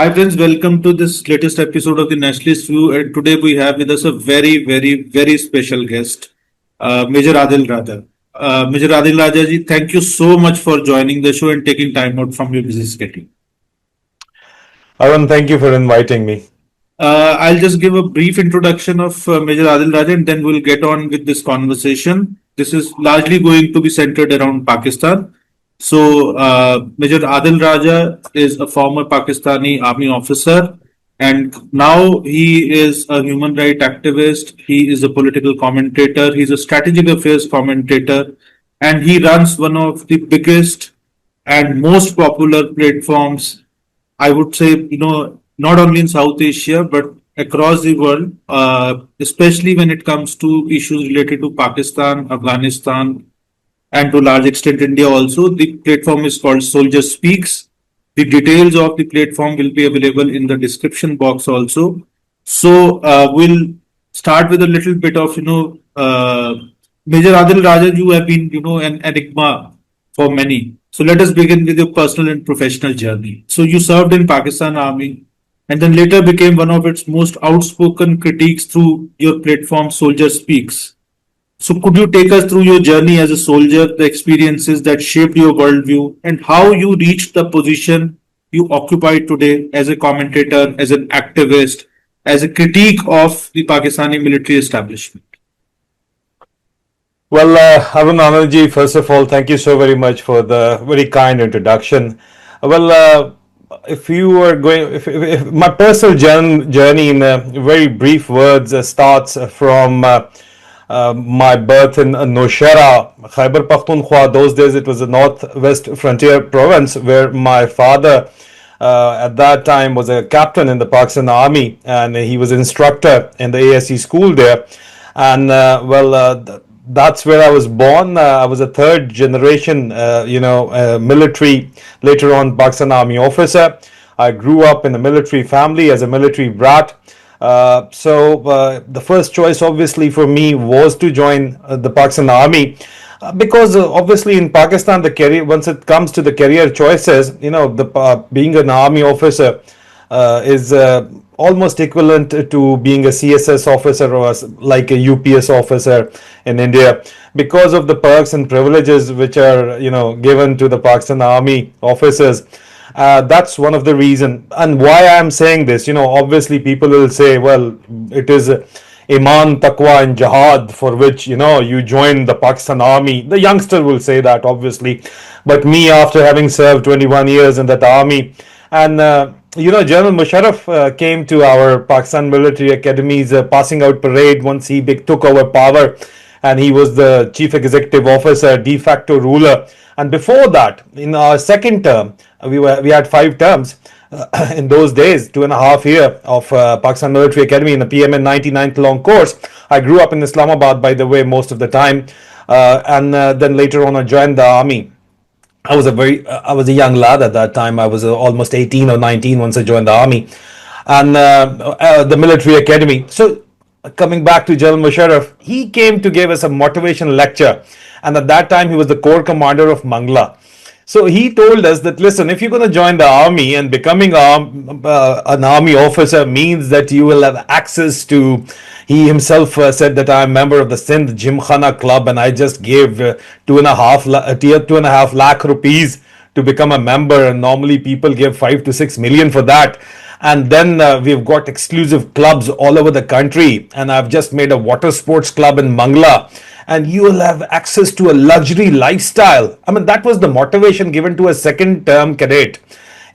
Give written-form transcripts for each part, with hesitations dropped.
Hi friends, welcome to this latest episode of the Nationalist View. And today we have with us a very special guest, Major Adil Raja. Major Adil Raja ji, thank you so much for joining the show and taking time out from your busy schedule. Arun, thank you for inviting me. I'll just give a brief introduction of Major Adil Raja and then we'll get on with this conversation. This is largely going to be centered around Pakistan. So, Major Adil Raja is a former Pakistani army officer, and now he is a human rights activist. He is a political commentator. He's a strategic affairs commentator, and he runs one of the biggest and most popular platforms. I would say, not only in South Asia but across the world, especially when it comes to issues related to Pakistan, Afghanistan, and to a large extent India also. The platform is called Soldier Speaks. The details of the platform will be available in the description box also. So we'll start with a little bit of, Major Adil Raja, you have been, an enigma for many. So let us begin with your personal and professional journey. So you served in Pakistan Army and then later became one of its most outspoken critiques through your platform Soldier Speaks. So, could you take us through your journey as a soldier, the experiences that shaped your worldview, and how you reached the position you occupy today as a commentator, as an activist, as a critique of the Pakistani military establishment? Well, Arun Anand ji, first of all, thank you so very much for the very kind introduction. If you were going, if my personal journey in very brief words starts from my birth in Nowshera, Khyber Pakhtunkhwa. Those days it was a northwest frontier province where my father at that time was a captain in the Pakistan Army, and he was instructor in the ASC school there. And that's where I was born. I was a third generation, military, later on Pakistan Army officer. I grew up in a military family as a military brat. The first choice obviously for me was to join the Pakistan Army, because obviously in Pakistan the career, once it comes to the career choices, being an army officer is almost equivalent to being a CSS officer or like a UPS officer in India, because of the perks and privileges which are given to the Pakistan Army officers. That's one of the reason, and why I'm saying this. Obviously people will say, well, it is Iman, Taqwa and Jihad for which you join the Pakistan Army. The youngster will say that, obviously, but me, after having served 21 years in that army, and General Musharraf came to our Pakistan Military Academy's passing out parade once he took over power, and he was the chief executive officer, de facto ruler. And before that, in our second term, we had 5 terms in those days, 2.5 years of Pakistan Military Academy in a PMN 99th long course. I grew up in Islamabad, by the way, most of the time, and then later on I joined the army. I was a young lad at that time. I was almost 18 or 19 once I joined the army, and the military academy. So coming back to General Musharraf, he came to give us a motivation lecture, and at that time he was the corps commander of Mullah. So he told us that, listen, if you're going to join the army, and becoming an army officer means that you will have access to, he himself said that I'm a member of the Sindh Gymkhana Club, and I just gave 2.5 lakh rupees to become a member, and normally people give 5 to 6 million for that. And then we've got exclusive clubs all over the country, and I've just made a water sports club in Mangla, and you will have access to a luxury lifestyle. I mean, that was the motivation given to a second term cadet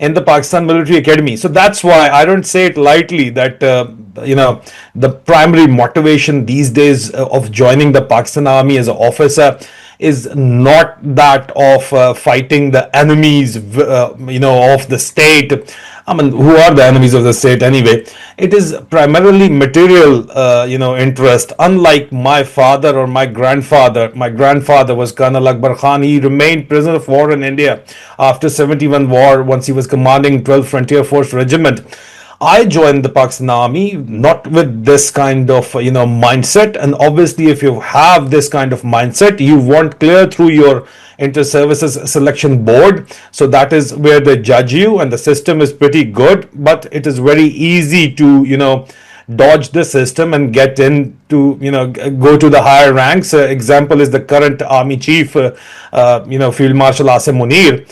in the Pakistan Military Academy. So that's why I don't say it lightly that the primary motivation these days of joining the Pakistan Army as an officer is not that of fighting the enemies of the state. I mean, who are the enemies of the state anyway? It is primarily material, interest. Unlike my father or my grandfather was Colonel Akbar Khan. He remained prisoner of war in India after 71 war once he was commanding 12th Frontier Force Regiment. I joined the Pakistan Army not with this kind of mindset, and obviously if you have this kind of mindset, you want clear through your Inter-Services Selection Board. So that is where they judge you, and the system is pretty good, but it is very easy to, dodge the system and get into, go to the higher ranks. Example is the current Army Chief, Field Marshal Asim Munir.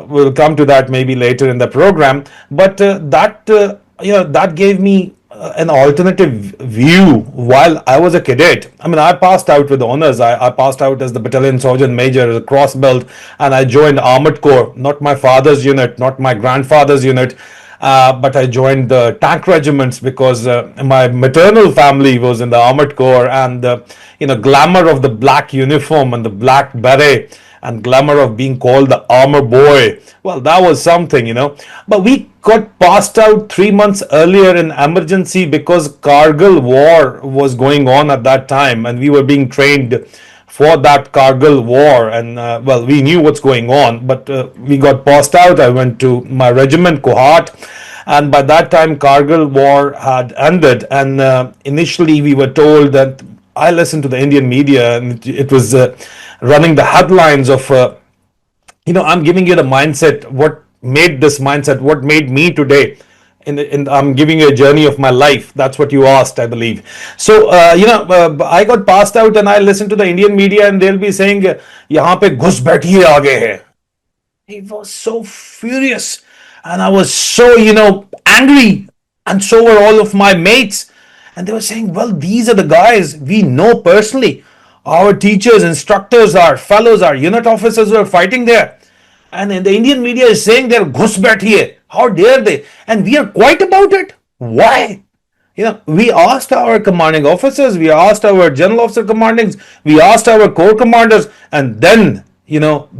We'll come to that maybe later in the program. But that gave me an alternative view while I was a cadet. I mean, I passed out with honors. I passed out as the battalion sergeant major, as a cross belt, and I joined Armored Corps, not my father's unit, not my grandfather's unit. But I joined the tank regiments because my maternal family was in the Armored Corps, and glamour of the black uniform and the black beret and glamour of being called the armor boy. Well, that was something, But we got passed out 3 months earlier in emergency because Kargil war was going on at that time, and we were being trained for that Kargil war. And we knew what's going on, but we got passed out. I went to my regiment, Kohat, and by that time Kargil war had ended. And initially we were told that, I listened to the Indian media, and it was running the headlines of, I'm giving you the mindset, what made this mindset, what made me today. I'm giving you a journey of my life. That's what you asked, I believe. So, I got passed out, and I listened to the Indian media, and they'll be saying, "Yahan pe ghus baithiye aage hai." He was so furious, and I was so, angry, and so were all of my mates. And they were saying, well, these are the guys we know personally. Our teachers, instructors, our fellows, our unit officers who are fighting there. And the Indian media is saying they're ghus baithiye. How dare they? And we are quiet about it. Why? We asked our commanding officers, we asked our general officer commandings, we asked our corps commanders, and then,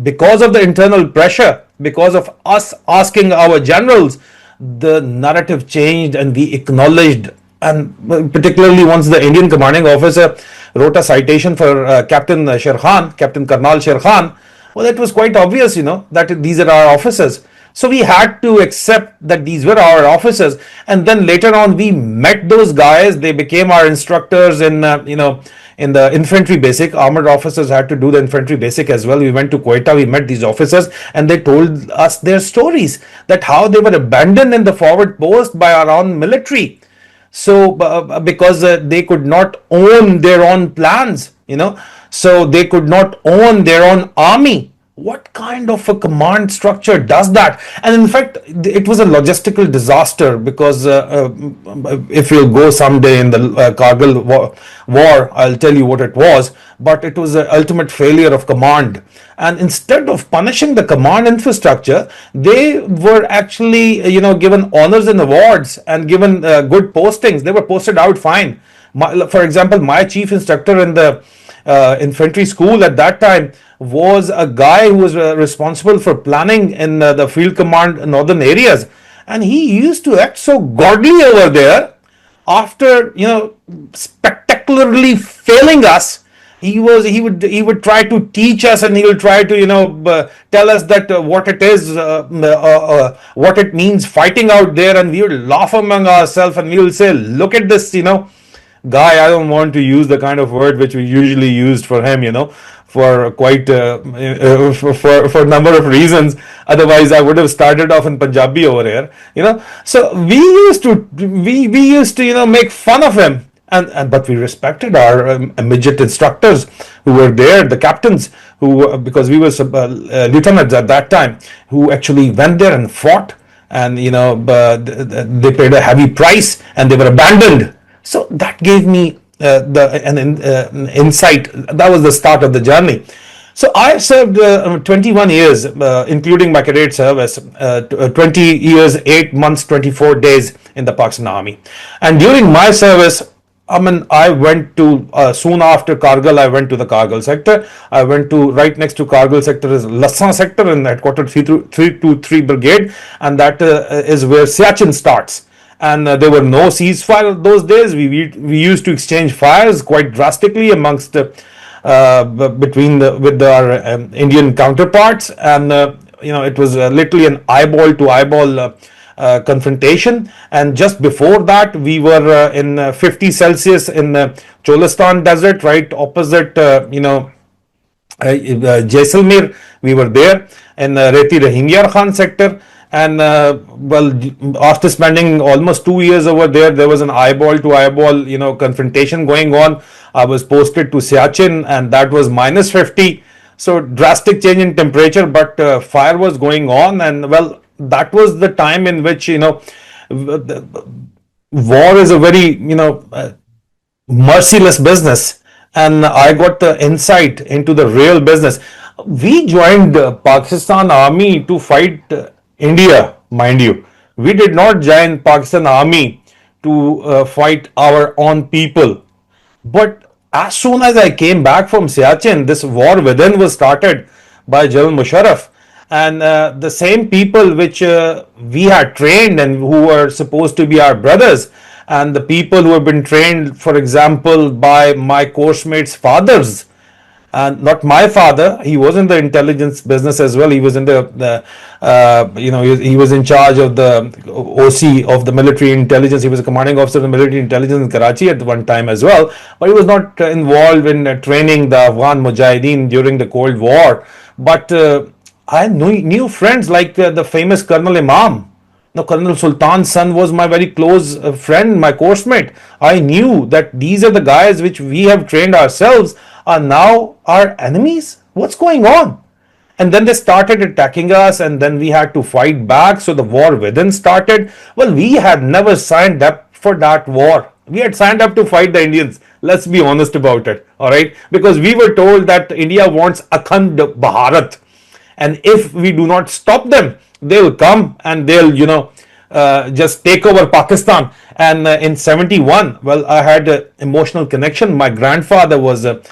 because of the internal pressure, because of us asking our generals, the narrative changed and we acknowledged. And particularly once the Indian commanding officer wrote a citation for Captain Karnal Sher Khan, well, it was quite obvious, that these are our officers. So we had to accept that these were our officers. And then later on, we met those guys. They became our instructors in the infantry basic. Armored officers had to do the infantry basic as well. We went to Quetta, we met these officers, and they told us their stories, that how they were abandoned in the forward post by our own military. So because they could not own their own plans, so they could not own their own army. What kind of a command structure does that? And in fact, it was a logistical disaster, because if you'll go someday in the Kargil war, I'll tell you what it was. But it was an ultimate failure of command. And instead of punishing the command infrastructure, they were actually, given honors and awards and given good postings. They were posted out fine. For example, my chief instructor in the infantry school at that time was a guy who was responsible for planning in the field command northern areas, and he used to act so godly over there. After spectacularly failing us, he would try to teach us, and he would try to tell us that what it is, what it means fighting out there, and we would laugh among ourselves, and we will say, look at this guy. I don't want to use the kind of word which we usually used for him, for quite for a number of reasons. Otherwise, I would have started off in Punjabi over here, So we used to make fun of him, and but we respected our midget instructors who were there, the captains who, because we were lieutenants at that time, who actually went there and fought, and they paid a heavy price, and they were abandoned. So that gave me an insight. That was the start of the journey. So I served 21 years, including my cadet service, 20 years, 8 months, 24 days in the Pakistan Army. And during my service, I went to, soon after Kargil, I went to the Kargil sector. I went to, right next to Kargil sector is Lassan sector, in headquarters 323 Brigade, and that is where Siachen starts. And there were no ceasefire those days. We used to exchange fires quite drastically amongst with our Indian counterparts, and it was literally an eyeball to eyeball confrontation. And just before that, we were in 50 Celsius in Cholistan desert, right opposite Jaisalmer, we were there in Reti Rahimyar Khan sector. And well, after spending almost 2 years over there, there was an eyeball to eyeball, confrontation going on. I was posted to Siachen, and that was minus 50. So drastic change in temperature, but fire was going on, and well, that was the time in which war is a very merciless business, and I got the insight into the real business. We joined Pakistan Army to fight India, mind you. We did not join Pakistan Army to fight our own people. But as soon as I came back from Siachen, this war within was started by General Musharraf. And the same people which we had trained and who were supposed to be our brothers, and the people who have been trained, for example, by my course mates' fathers, and not my father. He was in the intelligence business as well. He was in he was in charge of the OC of the military intelligence. He was a commanding officer of the military intelligence in Karachi at one time as well. But he was not involved in training the Afghan Mujahideen during the Cold War. But I knew friends like the famous Colonel Imam. Now, Colonel Sultan's son was my very close friend, my course mate. I knew that these are the guys which we have trained ourselves are now our enemies. What's going on? And then they started attacking us, and then we had to fight back. So the war within started. Well, we had never signed up for that war. We had signed up to fight the Indians. Let's be honest about it. All right. Because we were told that India wants Akhand Bharat. And if we do not stop them, they'll come and they'll, just take over Pakistan. And in 71, well, I had an emotional connection. My grandfather was a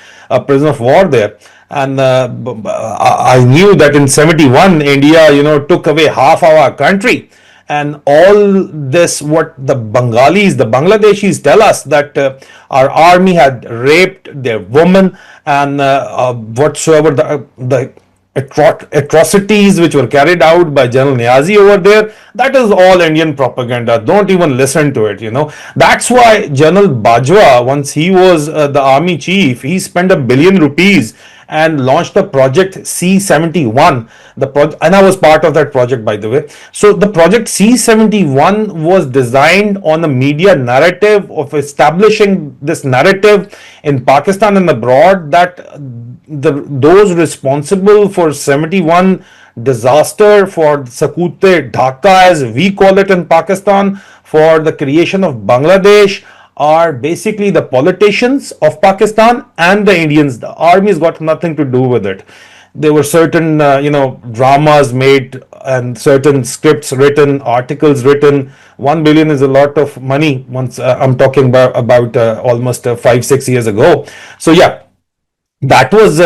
prisoner of war there. And I knew that in 71, India, took away half of our country. And all this, what the Bengalis, the Bangladeshis tell us, that our army had raped their women, and whatsoever the atrocities which were carried out by General Niazi over there, that is all Indian propaganda. Don't even listen to it. That's why General Bajwa, once he was the army chief, he spent ₹1 billion and launched the project C-71. And I was part of that project, by the way. So the project C-71 was designed on a media narrative of establishing this narrative in Pakistan and abroad, that those responsible for 71 disaster, for Sakute Dhaka as we call it in Pakistan, for the creation of Bangladesh, are basically the politicians of Pakistan and the Indians. The army's got nothing to do with it. There were certain dramas made and certain scripts written, articles written. 1 billion is a lot of money. Once I'm talking about almost 5-6 years ago. So yeah, that was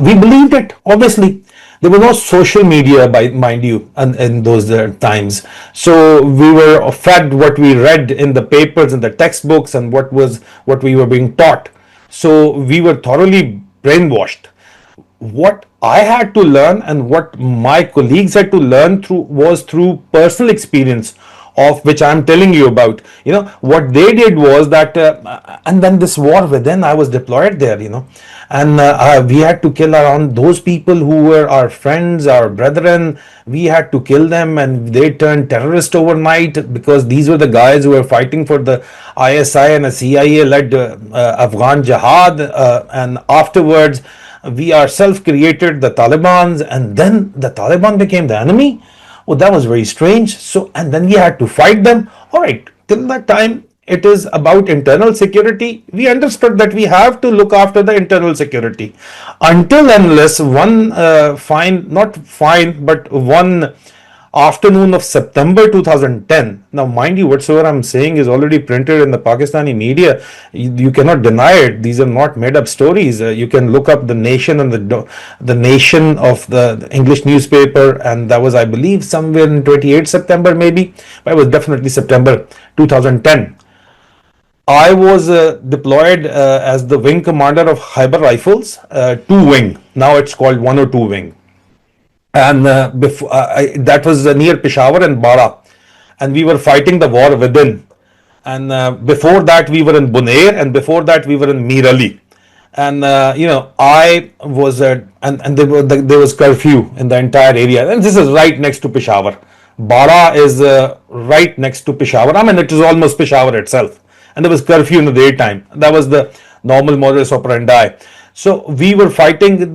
we believed it. Obviously, there was no social media, mind you, in those times. So we were fed what we read in the papers and the textbooks, and what we were being taught. So we were thoroughly brainwashed. What I had to learn and what my colleagues had to learn through personal experience, of which I'm telling you about. What they did was that, and then this war within, I was deployed there, and we had to kill around those people who were our friends, our brethren. We had to kill them, and they turned terrorists overnight, because these were the guys who were fighting for the ISI and a CIA-led Afghan jihad, and afterwards we ourselves created the Taliban, and then the Taliban became the enemy. Oh, that was very strange. So, and then we had to fight them. All right, till that time, it is about internal security. We understood that we have to look after the internal security. Until unless one one afternoon of September 2010. Now, mind you, whatsoever I'm saying is already printed in the Pakistani media. You cannot deny it. These are not made up stories. You can look up The Nation and the Nation of the English newspaper, and that was, I believe, somewhere in 28 September maybe, but it was definitely September 2010. I was deployed as the wing commander of Khyber Rifles, 2 wing. Now it's called 102 wing. And that was near Peshawar and Bara, and we were fighting the war within. And before that we were in Bunair, and before that we were in Mir Ali. And I was and there was curfew in the entire area, and this is right next to Peshawar. Bara is right next to Peshawar. I mean, it is almost Peshawar itself, and there was curfew in the daytime. That was the normal modus operandi. So we were fighting.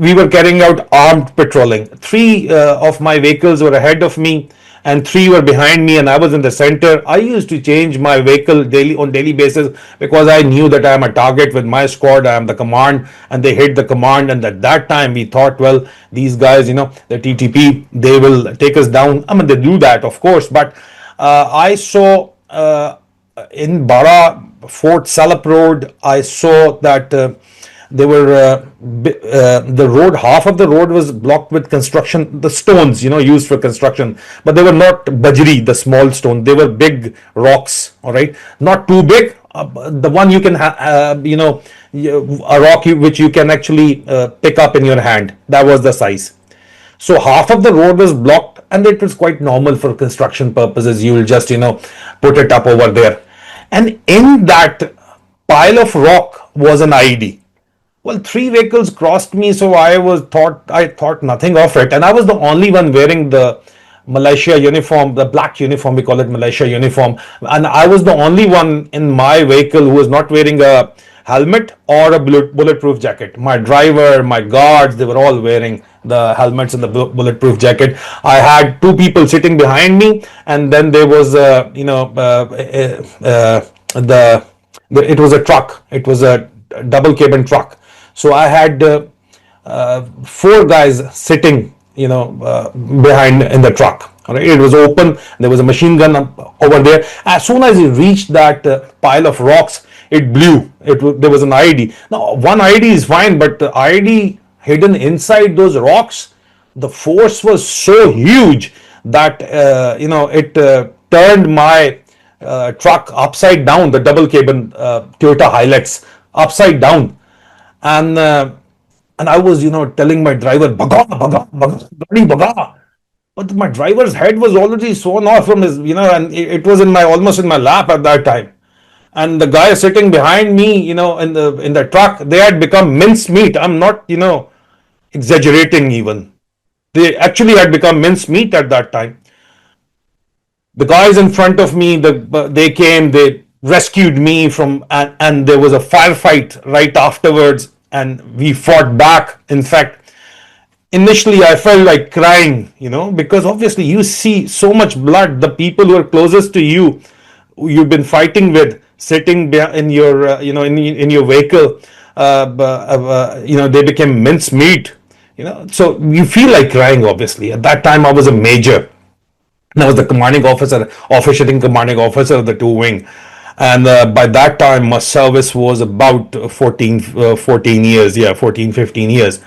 We were carrying out armed patrolling. Three of my vehicles were ahead of me, and three were behind me, and I was in the center. I used to change my vehicle daily basis, because I knew that I am a target with my squad. I am the command, and they hit the command. And at that time, we thought, well, these guys, the TTP, they will take us down. I mean, they do that, of course, but I saw in Bara, Fort Salap Road, I saw that. They were the road, half of the road was blocked with construction, the stones used for construction, but they were not bajri, the small stone. They were big rocks, all right, not too big, the one you can a rock which you can actually pick up in your hand. That was the size. So half of the road was blocked, and it was quite normal for construction purposes. You will just put it up over there, and in that pile of rock was an IED. Well, three vehicles crossed me, so I thought nothing of it, and I was the only one wearing the militia uniform, the black uniform, we call it militia uniform, and I was the only one in my vehicle who was not wearing a helmet or a bulletproof jacket. My driver, my guards, they were all wearing the helmets and the bulletproof jacket. I had two people sitting behind me, and then there was it was a truck. It was a double cabin truck. So I had four guys sitting, behind in the truck. All right, it was open. There was a machine gun over there. As soon as he reached that pile of rocks, it blew. There was an IED. Now, one IED is fine, but the IED hidden inside those rocks, the force was so huge that it turned my truck upside down. The double cabin Toyota Hilux upside down. And I was, telling my driver, baga, baga, baga, gadi baga. But my driver's head was already sawn off from his, and it was almost in my lap at that time. And the guy sitting behind me, in the truck, they had become mincemeat. I'm not, exaggerating even. They actually had become mincemeat at that time. The guys in front of me, they came, they rescued me from, and there was a firefight right afterwards, and we fought back. In fact, initially I felt like crying, because obviously you see so much blood. The people who are closest to you, you've been fighting with, sitting in your in your vehicle, they became mincemeat, so you feel like crying. Obviously at that time I was a major, and I was the commanding officer, officiating commanding officer of the 2 wing. And by that time, my service was about 14 years, 14, 15 years.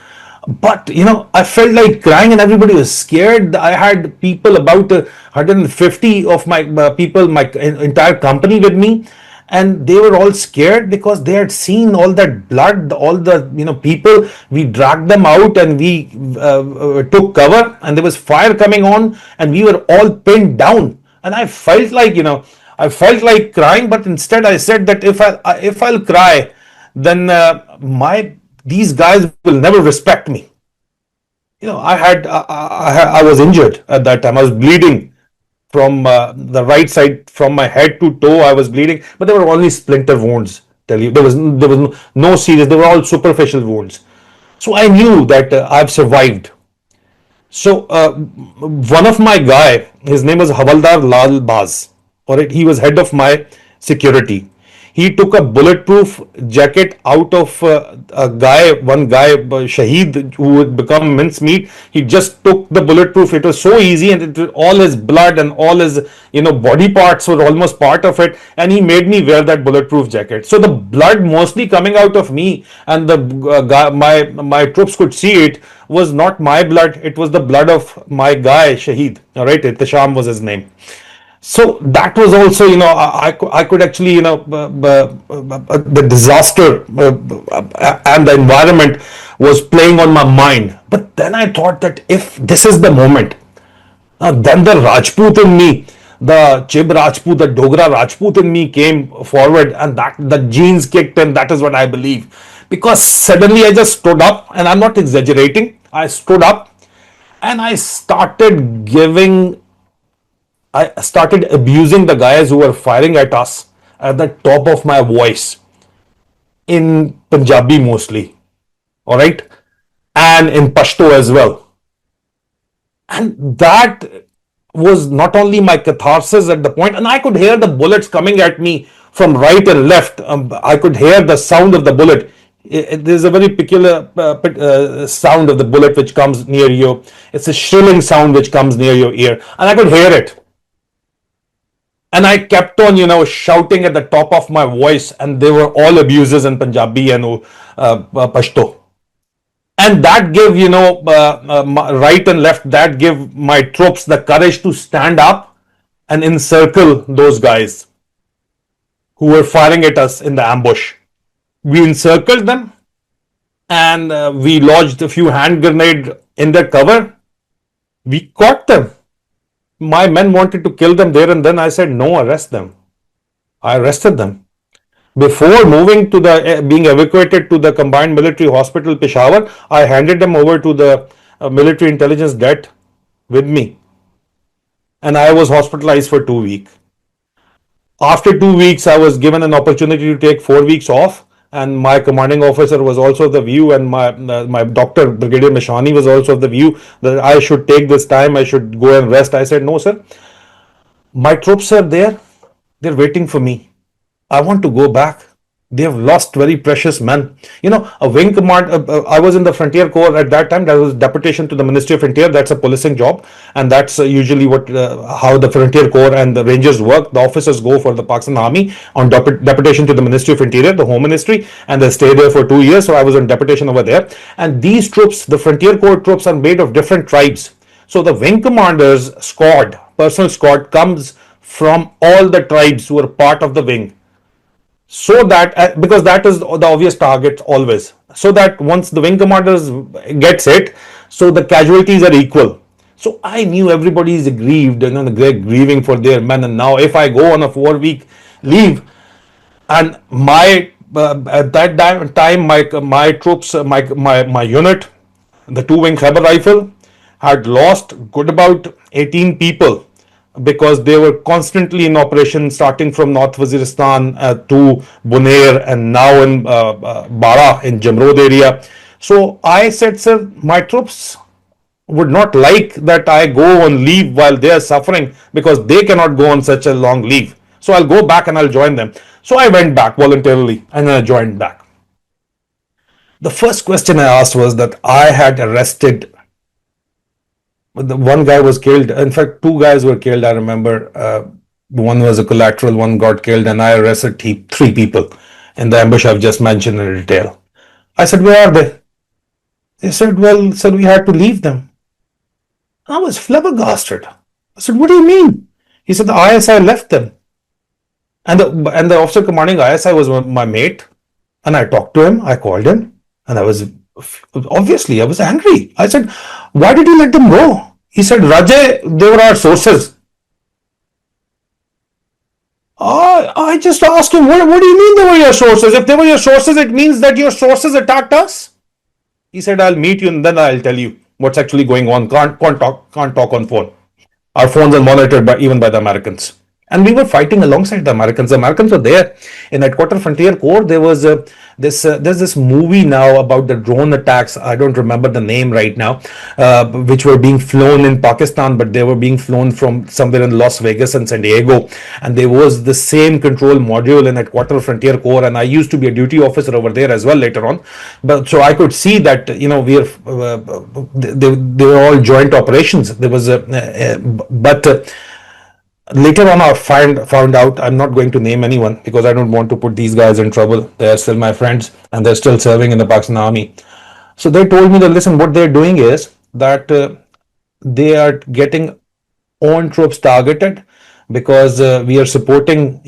But, I felt like crying, and everybody was scared. I had people, about 150 of my people, my entire company with me. And they were all scared because they had seen all that blood, all the, people. We dragged them out, and we took cover, and there was fire coming on, and we were all pinned down. And I felt like crying, but instead I said that if I'll cry, then these guys will never respect me. I was injured at that time. I was bleeding from the right side, from my head to toe. I was bleeding, but there were only splinter wounds. Tell you, there was no serious. They were all superficial wounds. So I knew that I've survived. So one of my guy, his name was Havaldar Lal Baz. All right, he was head of my security. He took a bulletproof jacket out of one guy, Shaheed, who would become mincemeat. He just took the bulletproof. It was so easy, and all his blood and all his body parts were almost part of it. And he made me wear that bulletproof jacket. So the blood mostly coming out of me, and the my troops could see it, was not my blood. It was the blood of my guy Shaheed. All right, Ittisham was his name. So that was also, I could actually, the disaster and the environment was playing on my mind. But then I thought that if this is the moment, then the Rajput in me, the Chib Rajput, the Dogra Rajput in me came forward, and that the genes kicked in. That is what I believe. because suddenly I just stood up, and I'm not exaggerating. I stood up and I started abusing the guys who were firing at us at the top of my voice in Punjabi mostly, all right, and in Pashto as well. And that was not only my catharsis at the point, and I could hear the bullets coming at me from right and left. I could hear the sound of the bullet. There's a very peculiar sound of the bullet which comes near you. It's a shrilling sound which comes near your ear, and I could hear it. And I kept on, shouting at the top of my voice, and they were all abuses in Punjabi and Pashto. And that gave, right and left, that gave my troops the courage to stand up and encircle those guys who were firing at us in the ambush. We encircled them, and we lodged a few hand grenades in their cover. We caught them. My men wanted to kill them there and then. I said, no, arrest them. I arrested them. Before moving to being evacuated to the Combined Military Hospital, Peshawar, I handed them over to the military intelligence det with me. And I was hospitalized for 2 weeks. After 2 weeks, I was given an opportunity to take 4 weeks off. And my commanding officer was also of the view, and my doctor, Brigadier Mishani, was also of the view that I should take this time, I should go and rest. I said, no, sir. My troops are there. They're waiting for me. I want to go back. They have lost very precious men. A wing command, I was in the Frontier Corps at that time. That was deputation to the Ministry of Interior. That's a policing job. And that's usually how the Frontier Corps and the Rangers work. The officers go for the Pakistan Army on deputation to the Ministry of Interior, the Home Ministry, and they stay there for 2 years. So I was on deputation over there. And these troops, the Frontier Corps troops, are made of different tribes. So the wing commander's squad, personal squad, comes from all the tribes who are part of the wing. So that, because that is the obvious target always, so that once the wing commanders gets hit, so the casualties are equal. So I knew everybody is grieved, they're grieving for their men. And now if I go on a 4-week leave, and at that time, my troops, my unit, the 2-wing Khyber rifle, had lost good about 18 people, because they were constantly in operation, starting from North Waziristan to Bunair, and now in Bara in Jamrod area. So I said, sir, my troops would not like that I go on leave while they are suffering, because they cannot go on such a long leave. So I'll go back and I'll join them. So I went back voluntarily and I joined back. The first question I asked was that I had arrested. One guy was killed. In fact, 2 guys were killed. I remember one was a collateral, one got killed, and I arrested 3 people in the ambush I've just mentioned in detail. I said, where are they? They said, well, sir, we had to leave them. I was flabbergasted. I said, what do you mean? He said, the ISI left them. And the officer commanding ISI was my mate. And I talked to him. I called him. And I was angry. I said, why did you let them go? He said, Rajay, they were our sources. I just asked him, what do you mean they were your sources? If they were your sources, it means that your sources attacked us. He said, I'll meet you and then I'll tell you what's actually going on. Can't talk on phone. Our phones are monitored even by the Americans. And we were fighting alongside the Americans. The Americans were there. In Headquarter Frontier Corps, there was there's this movie now about the drone attacks. I don't remember the name right now, which were being flown in Pakistan, but they were being flown from somewhere in Las Vegas and San Diego. And there was the same control module in Headquarter Frontier Corps. And I used to be a duty officer over there as well later on. But so I could see that, they were all joint operations. There was later on, I found out, I'm not going to name anyone because I don't want to put these guys in trouble. They are still my friends and they're still serving in the Pakistan Army. So they told me that, listen, what they're doing is that they are getting own troops targeted because we are supporting,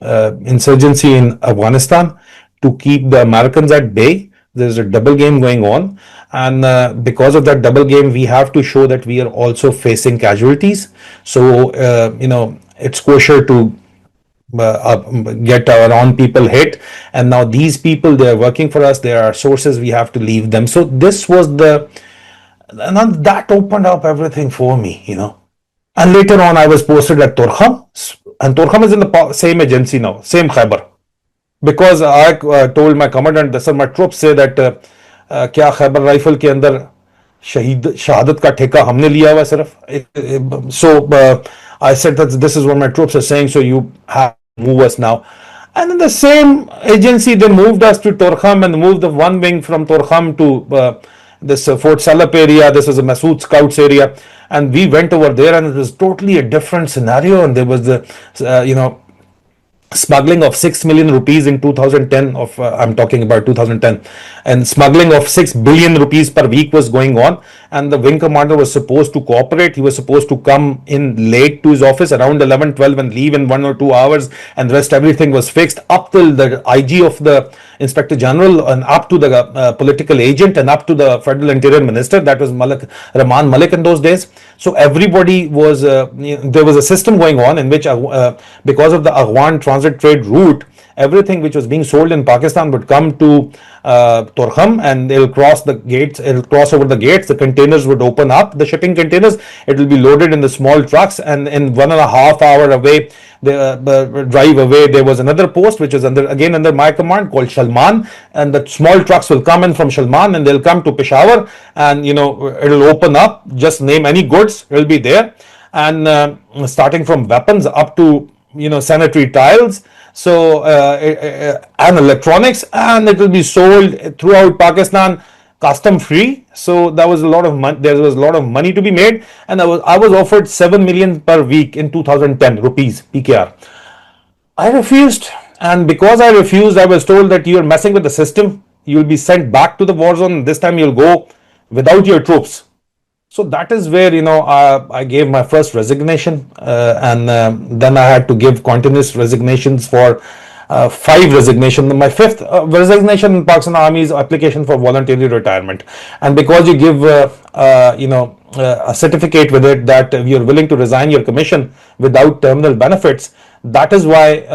insurgency in Afghanistan to keep the Americans at bay. There's a double game going on. And because of that double game, we have to show that we are also facing casualties. So, it's kosher to get our own people hit, and now these people, they are working for us, they are our sources, we have to leave them. So this was the, and that opened up everything for me, and later on I was posted at Torkham, and Torkham is in the same agency now, same Khyber, because I told my commandant, sir, my troops say that क्या Khyber rifle के अंदर शहादत का ठेका हमने लिया हुआ सिर्फ. So I said that this is what my troops are saying, so you have to move us now. And in the same agency, they moved us to Torkham and moved the one wing from Torkham to this Fort Salap area. This was a Masood Scouts area, and we went over there, and it was totally a different scenario. And there was the smuggling of 6 million rupees in 2010 of I'm talking about 2010, and smuggling of 6 billion rupees per week was going on, and the wing commander was supposed to cooperate. He was supposed to come in late to his office around 11-12 and leave in 1 or 2 hours, and the rest everything was fixed up till the IG of the Inspector General and up to the political agent and up to the Federal Interior Minister, that was Rahman Malik in those days. So everybody was there was a system going on in which because of the Afghan transit trade route, everything which was being sold in Pakistan would come to Torkham, and they'll cross the gates, it'll cross over the gates, the containers would open up, the shipping containers, it will be loaded in the small trucks, and in 1.5 hour away, the drive away, there was another post which was under my command called Shalman, and the small trucks will come in from Shalman and they'll come to Peshawar, and it'll open up, just name any goods, it'll be there, and starting from weapons up to sanitary tiles, so and electronics, and it will be sold throughout Pakistan custom free. So there was a lot of money to be made, and I was offered 7 million per week in 2010 rupees PKR. I refused, and because I refused, I was told that you're messing with the system, you'll be sent back to the war zone, this time you'll go without your troops. So that is where I gave my first resignation, and then I had to give continuous resignations for 5 resignations. My 5th resignation in Pakistan Army's application for voluntary retirement, and because you give a certificate with it that you're willing to resign your commission without terminal benefits, that is why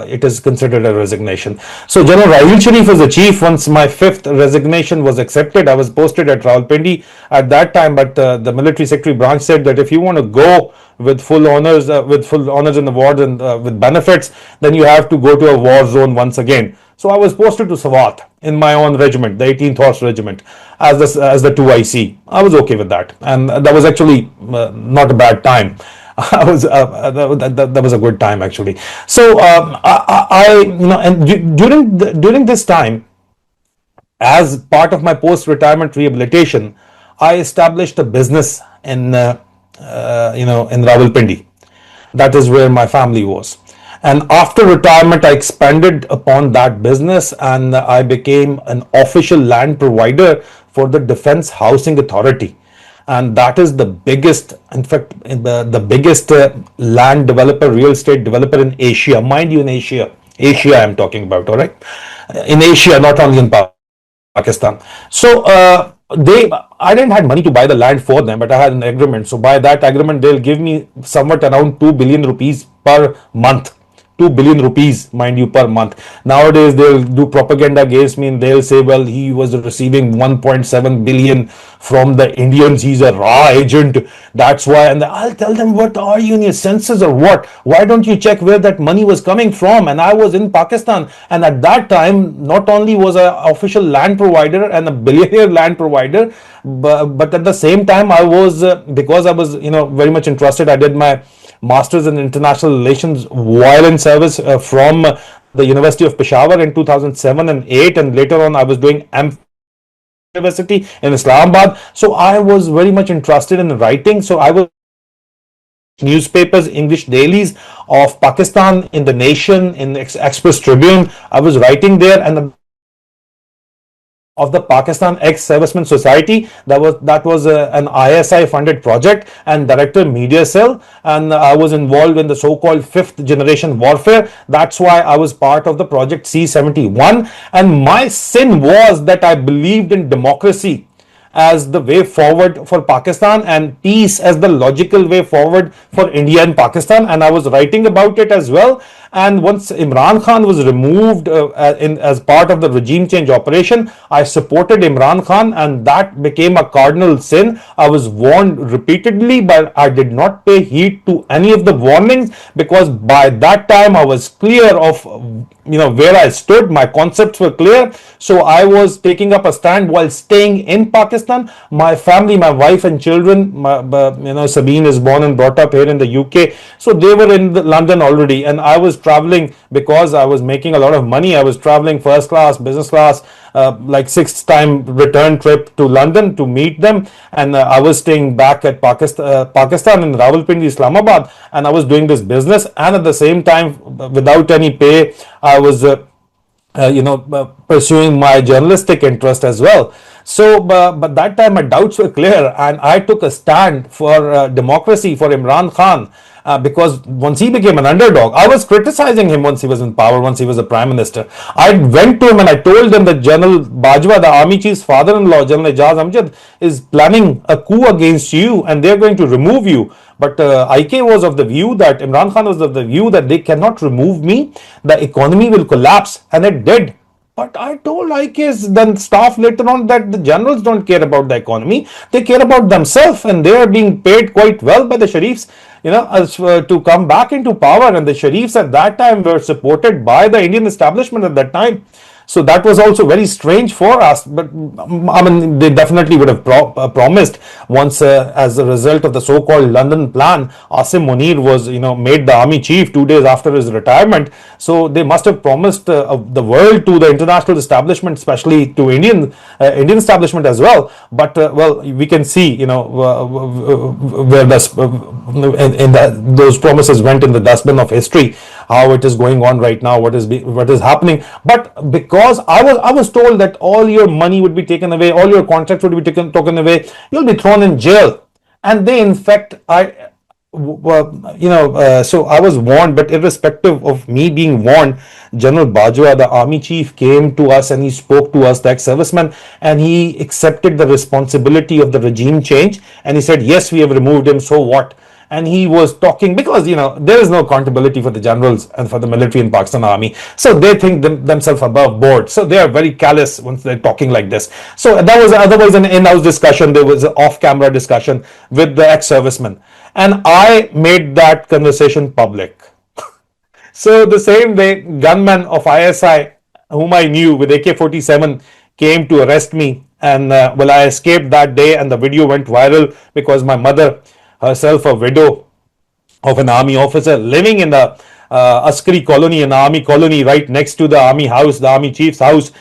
it is considered a resignation. So General Rahil Sharif was the chief. Once my 5th resignation was accepted, I was posted at Rawalpindi at that time, but the military secretary branch said that if you want to go with full honors and awards and with benefits, then you have to go to a war zone once again. So I was posted to Swat in my own regiment, the 18th Horse Regiment, as the 2IC. I was okay with that, and that was actually not a bad time. That was a good time actually. So during this time, as part of my post-retirement rehabilitation, I established a business in Rawalpindi. That is where my family was. And after retirement, I expanded upon that business, and I became an official land provider for the Defense Housing Authority. And that is the biggest, in fact, the biggest land developer, real estate developer in Asia. Mind you, in Asia I'm talking about, all right? In Asia, not only in Pakistan. So I didn't have money to buy the land for them, but I had an agreement. So by that agreement, they'll give me somewhat around 2 billion rupees per month. 2 billion rupees, mind you, per month. Nowadays, they'll do propaganda against me and they'll say, well, he was receiving 1.7 billion from the Indians. He's a raw agent. That's why. And I'll tell them, what are you in your senses or what? Why don't you check where that money was coming from? And I was in Pakistan. And at that time, not only was I official land provider and a billionaire land provider, but at the same time, I was, because I was, very much interested, I did my Masters in International Relations while in service from the University of Peshawar in 2007 and 8, and later on I was doing University in Islamabad. So I was very much interested in writing. So I was newspapers, English dailies of Pakistan, in The Nation, in Express Tribune. I was writing there, and of the Pakistan Ex-Servicemen Society. That was an ISI funded project, and director media cell, and I was involved in the so-called 5th generation warfare. That's why I was part of the project C-71, and my sin was that I believed in democracy as the way forward for Pakistan and peace as the logical way forward for India and Pakistan. And I was writing about it as well. And once Imran Khan was removed as part of the regime change operation, I supported Imran Khan, and that became a cardinal sin. I was warned repeatedly, but I did not pay heed to any of the warnings, because by that time I was clear of where I stood. My concepts were clear. So I was taking up a stand while staying in Pakistan. My family, my wife and children, Sabine is born and brought up here in the UK. So they were in London already, and I was traveling because I was making a lot of money. I was traveling first class, business class, like sixth time return trip to London to meet them. And I was staying back at Pakistan in Rawalpindi, Islamabad, and I was doing this business. And at the same time, without any pay, I was pursuing my journalistic interest as well. So, but that time my doubts were clear, and I took a stand for democracy, for Imran Khan. Because once he became an underdog, I was criticizing him once he was in power, once he was a prime minister. I went to him and I told him that General Bajwa, the army chief's father-in-law, General Ejaz Amjad, is planning a coup against you and they're going to remove you. But IK was of the view that, Imran Khan was of the view that they cannot remove me, the economy will collapse, and it did. But I told IK's then staff later on that the generals don't care about the economy. They care about themselves, and they are being paid quite well by the Sharifs, to come back into power. And the Sharifs at that time were supported by the Indian establishment at that time. So that was also very strange for us. But I mean, they definitely would have promised once, as a result of the so-called London plan, Asim Munir was, made the army chief 2 days after his retirement. So they must have promised the world to the international establishment, especially to Indian establishment as well. But well, we can see, where those promises went in the dustbin of history. How it is going on right now, what is happening. But because I was told that all your money would be taken away, all your contracts would be taken away, you'll be thrown in jail. And they, in fact, so I was warned. But irrespective of me being warned, General Bajwa, the army chief, came to us and he spoke to us, the ex-serviceman, and he accepted the responsibility of the regime change. And he said, yes, we have removed him, so what? And he was talking, because there is no accountability for the generals and for the military in Pakistan army, so they think themselves above board, so they are very callous once they're talking like this. So that was otherwise an in-house discussion. There was an off-camera discussion with the ex-serviceman, and I made that conversation public. So the same day, gunmen of ISI whom I knew with AK-47 came to arrest me, and well, I escaped that day, and the video went viral because my mother, herself a widow of an army officer, living in the Askari colony, an army colony right next to the army house, the army chief's house,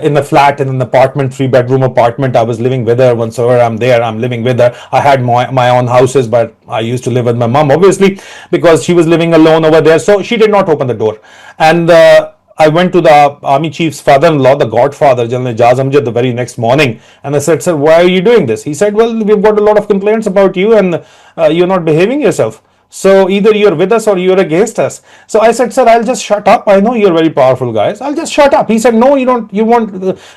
in a flat, in an apartment, 3-bedroom apartment. I was living with her. Once I'm there, I'm living with her. I had my own houses, but I used to live with my mom, obviously, because she was living alone over there. So she did not open the door. And I went to the army chief's father-in-law, the godfather, General Ejaz Amjad, the very next morning. And I said, sir, why are you doing this? He said, well, we've got a lot of complaints about you, and you're not behaving yourself. So either you're with us or you're against us. So I said, sir, I'll just shut up. I know you're very powerful guys. I'll just shut up. He said, no,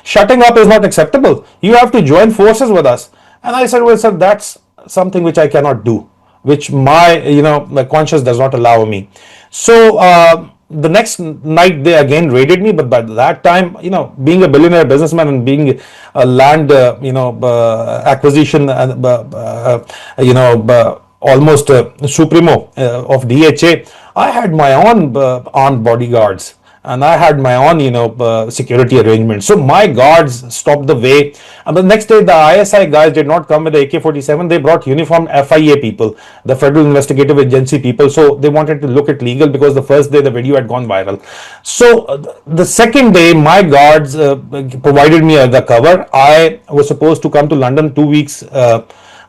shutting up is not acceptable. You have to join forces with us. And I said, well, sir, that's something which I cannot do, which my conscience does not allow me. So the next night they again raided me, but by that time, being a billionaire businessman and being a land, acquisition, almost supremo of DHA, I had my own armed bodyguards, and I had my own, security arrangements. So my guards stopped the way. And the next day, the ISI guys did not come with the AK-47. They brought uniformed FIA people, the Federal Investigative Agency people. So they wanted to look at legal, because the first day the video had gone viral. So the second day, my guards provided me the cover. I was supposed to come to London 2 weeks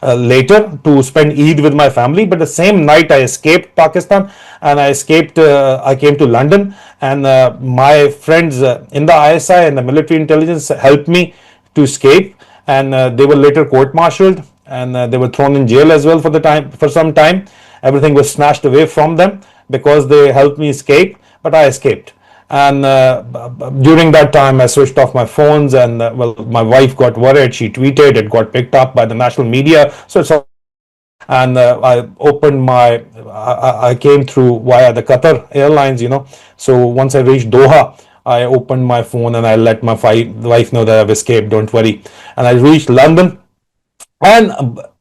later to spend Eid with my family, but the same night I escaped Pakistan, and I came to London, and my friends in the ISI and the military intelligence helped me to escape, and they were later court-martialed, and they were thrown in jail as well for some time. Everything was snatched away from them because they helped me escape, but I escaped. And during that time, I switched off my phones, and well, my wife got worried. She tweeted, it got picked up by the national media, so it's all fine. And I opened my, I came through via the Qatar Airlines, So once I reached Doha, I opened my phone and I let my wife know that I've escaped. Don't worry. And I reached London, and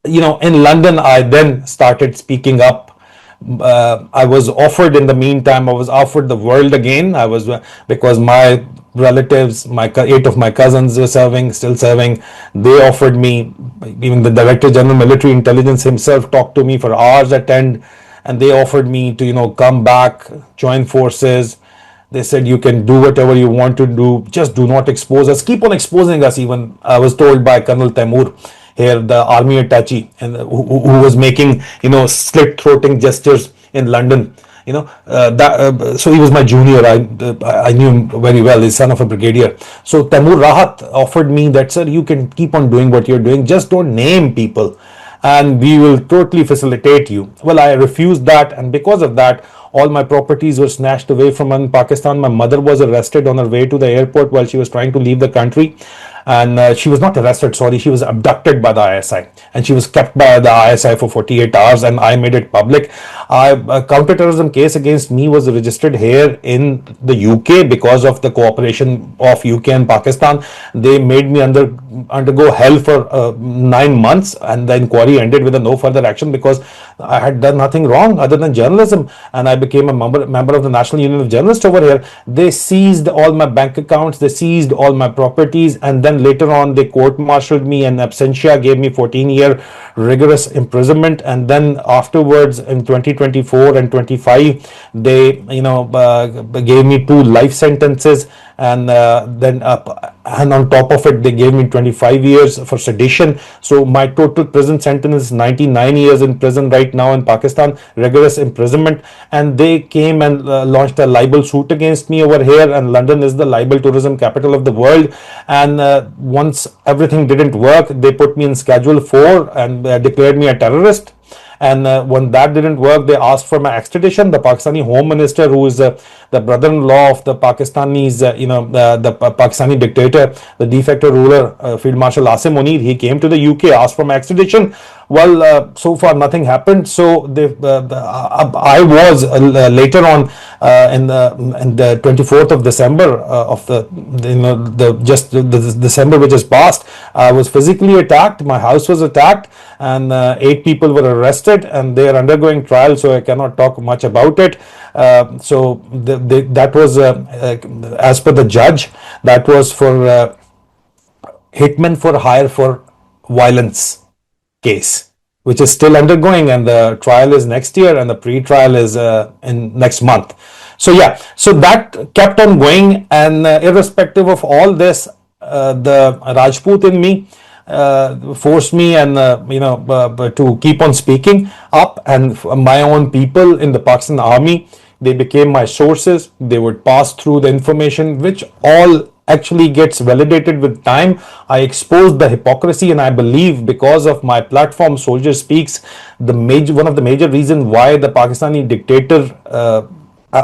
in London, I then started speaking up. I was offered, in the meantime, I was offered the world again. I was Because my relatives, eight of my cousins were still serving. They offered me. Even the Director General Military Intelligence himself talked to me for hours at end, and they offered me to come back, join forces. They said, you can do whatever you want to do, just do not expose us. Keep on exposing us. Even I was told by Colonel Taimur here, the army attaché, and who was making slit throating gestures in London. So he was my junior. I knew him very well. He's son of a brigadier. So Taimur Rahat offered me that, sir, you can keep on doing what you're doing. Just don't name people, and we will totally facilitate you. Well, I refused that, and because of that, all my properties were snatched away from me in Pakistan. My mother was arrested on her way to the airport while she was trying to leave the country. And she was not arrested, sorry, she was abducted by the ISI, and she was kept by the ISI for 48 hours, and I made it public. A counterterrorism case against me was registered here in the UK because of the cooperation of UK and Pakistan. They made me undergo hell for 9 months, and the inquiry ended with a no further action because I had done nothing wrong other than journalism, and I became a member of the National Union of Journalists over here. They seized all my bank accounts, they seized all my properties, and then later on they court-martialed me, and absentia gave me 14-year rigorous imprisonment. And then afterwards, in 2024 and 25, they gave me 2 life sentences, and and on top of it they gave me 25 years for sedition. So my total prison sentence is 99 years in prison right now in Pakistan, rigorous imprisonment. And they came and launched a libel suit against me over here, and London is the libel tourism capital of the world. And once everything didn't work, they put me in Schedule 4 and declared me a terrorist. And when that didn't work, they asked for my extradition. The Pakistani Home Minister, who is the brother-in-law of the Pakistanis, the Pakistani dictator, the de facto ruler, Field Marshal Asim Munir, he came to the UK, asked for my extradition. Well, so far nothing happened. So I was later on in the 24th of December of the December which has passed, I was physically attacked. My house was attacked, and 8 people were arrested, and they are undergoing trial. So I cannot talk much about it. So that was as per the judge, that was for hitmen for hire for violence case, which is still undergoing, and the trial is next year, and the pre-trial is in next month. So yeah, so that kept on going, and irrespective of all this, the Rajput in me forced me and to keep on speaking up. And my own people in the Pakistan Army, they became my sources. They would pass through the information, which all actually gets validated with time. I exposed the hypocrisy, and I believe because of my platform, Soldier Speaks, one of the major reasons why the Pakistani dictator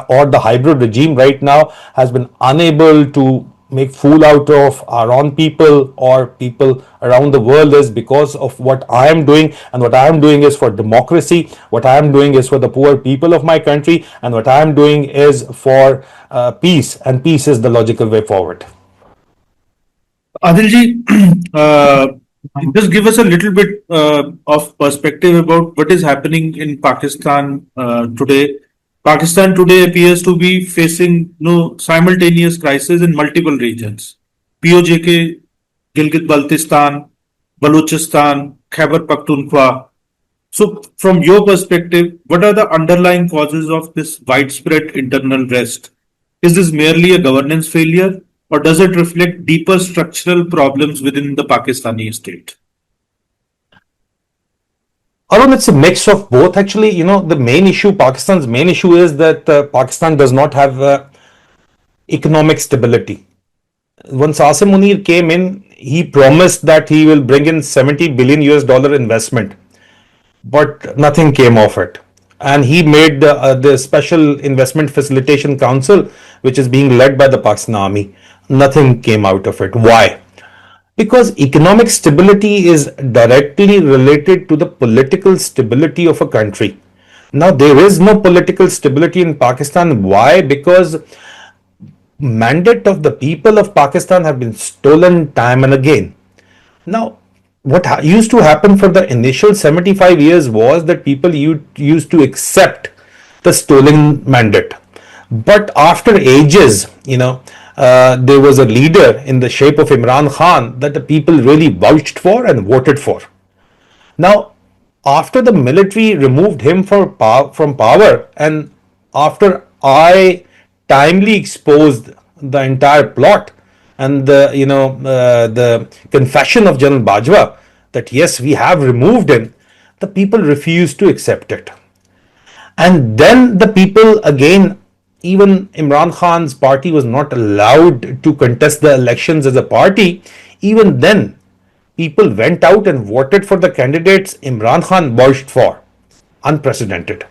or the hybrid regime right now has been unable to make fool out of our own people or people around the world is because of what I am doing. And what I am doing is for democracy, what I am doing is for the poor people of my country, and what I am doing is for peace, and peace is the logical way forward. Adilji, just give us a little bit of perspective about what is happening in Pakistan today. Pakistan today appears to be facing simultaneous crisis in multiple regions. PoJK, Gilgit-Baltistan, Balochistan, Khyber Pakhtunkhwa. So from your perspective, what are the underlying causes of this widespread internal unrest? Is this merely a governance failure, or does it reflect deeper structural problems within the Pakistani state? Arun, it's a mix of both. Actually, the main issue, Pakistan's main issue is that Pakistan does not have economic stability. Once Asim Munir came in, he promised that he will bring in $70 billion investment, but nothing came of it. and he made the Special Investment Facilitation Council, which is being led by the Pakistan Army. Nothing came out of it. Why? Because economic stability is directly related to the political stability of a country. Now, there is no political stability in Pakistan. Why? Because mandate of the people of Pakistan have been stolen time and again. Now, what used to happen for the initial 75 years was that people used to accept the stolen mandate. But after ages, there was a leader in the shape of Imran Khan that the people really vouched for and voted for. Now, after the military removed him from power, and after I timely exposed the entire plot and the confession of General Bajwa that yes, we have removed him, the people refused to accept it. And then the people again, even Imran Khan's party was not allowed to contest the elections as a party. Even then, people went out and voted for the candidates Imran Khan vouched for. Unprecedented.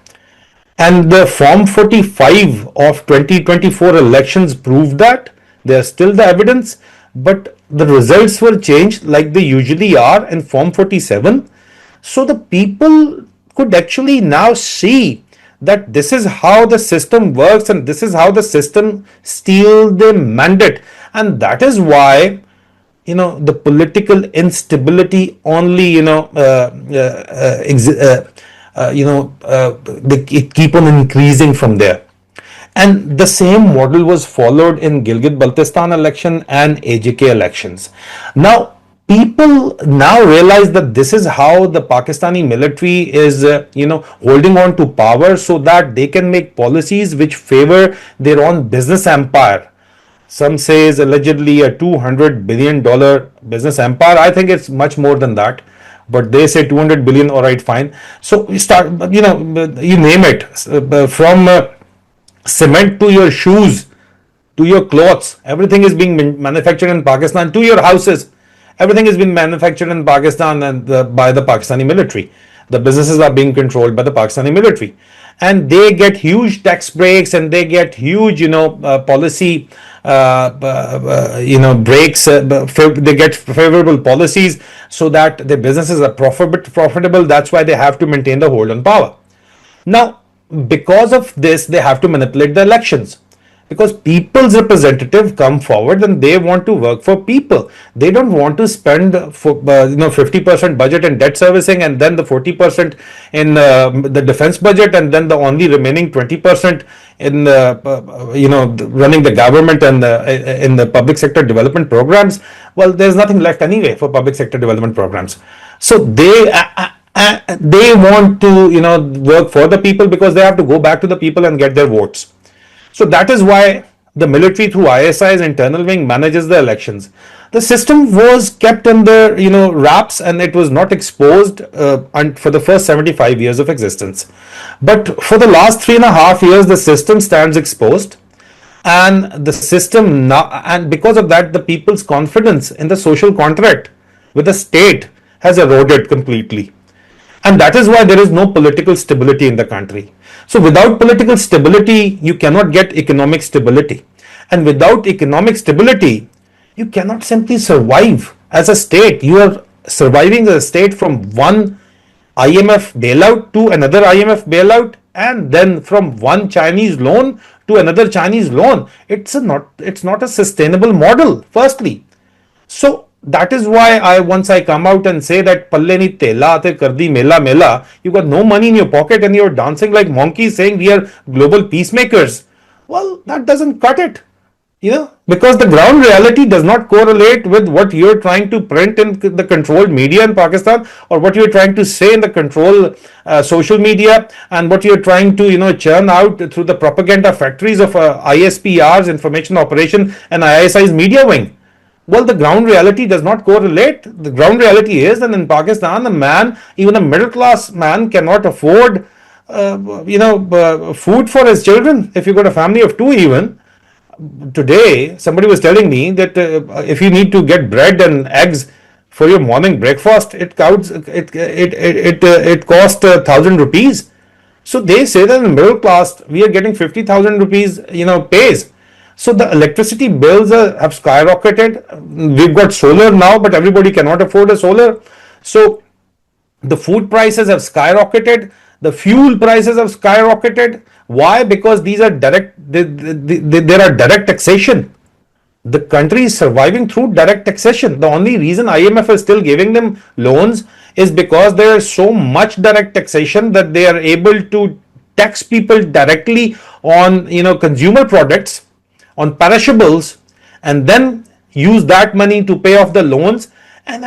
And the Form 45 of 2024 elections proved that. There's still the evidence, but the results were changed like they usually are in Form 47. So the people could actually now see that this is how the system works and this is how the system steals the mandate. And that is why the political instability only they keep on increasing from there. And the same model was followed in Gilgit-Baltistan election and AJK elections. Now, people now realize that this is how the Pakistani military is, holding on to power so that they can make policies which favor their own business empire. Some say is allegedly a $200 billion business empire. I think it's much more than that. But they say 200 billion, all right, fine. So we start, you name it, from cement to your shoes, to your clothes, everything is being manufactured in Pakistan, to your houses. Everything has been manufactured in Pakistan and by the Pakistani military. The businesses are being controlled by the Pakistani military. And they get huge tax breaks and they get huge, policy, breaks. They get favorable policies so that their businesses are profitable. That's why they have to maintain the hold on power. Now, because of this, they have to manipulate the elections. Because people's representative come forward and they want to work for people. They don't want to spend 50% budget in debt servicing and then the 40% in the defense budget and then the only remaining 20% in running the government and in the public sector development programs. Well, there's nothing left anyway for public sector development programs. So they want to work for the people because they have to go back to the people and get their votes. So that is why the military through ISI's internal wing manages the elections. The system was kept under wraps and it was not exposed for the first 75 years of existence. But for the last 3.5 years, the system stands exposed, and the system now, and because of that, the people's confidence in the social contract with the state has eroded completely. And that is why there is no political stability in the country. So without political stability, you cannot get economic stability. And without economic stability, you cannot simply survive as a state. You are surviving as a state from one IMF bailout to another IMF bailout, and then from one Chinese loan to another Chinese loan. It's not a sustainable model, firstly. So that is why once I come out and say that palle ni tela te kardi mela mela, you got no money in your pocket and you're dancing like monkeys saying we are global peacemakers. Well, that doesn't cut it, because the ground reality does not correlate with what you're trying to print in the controlled media in Pakistan, or what you're trying to say in the controlled social media, and what you're trying to churn out through the propaganda factories of ISPR's information operation and ISI's media wing. Well, the ground reality does not correlate. The ground reality is that in Pakistan, a man, even a middle class man, cannot afford, food for his children. If you got a family of two, even today, somebody was telling me that if you need to get bread and eggs for your morning breakfast, it costs 1,000 rupees. So they say that in the middle class, we are getting 50,000 rupees, pays. So the electricity bills have skyrocketed. We've got solar now, but everybody cannot afford a solar. So the food prices have skyrocketed. The fuel prices have skyrocketed. Why? Because these are there are direct taxation. The country is surviving through direct taxation. The only reason IMF is still giving them loans is because there is so much direct taxation that they are able to tax people directly on consumer products, on perishables, and then use that money to pay off the loans. And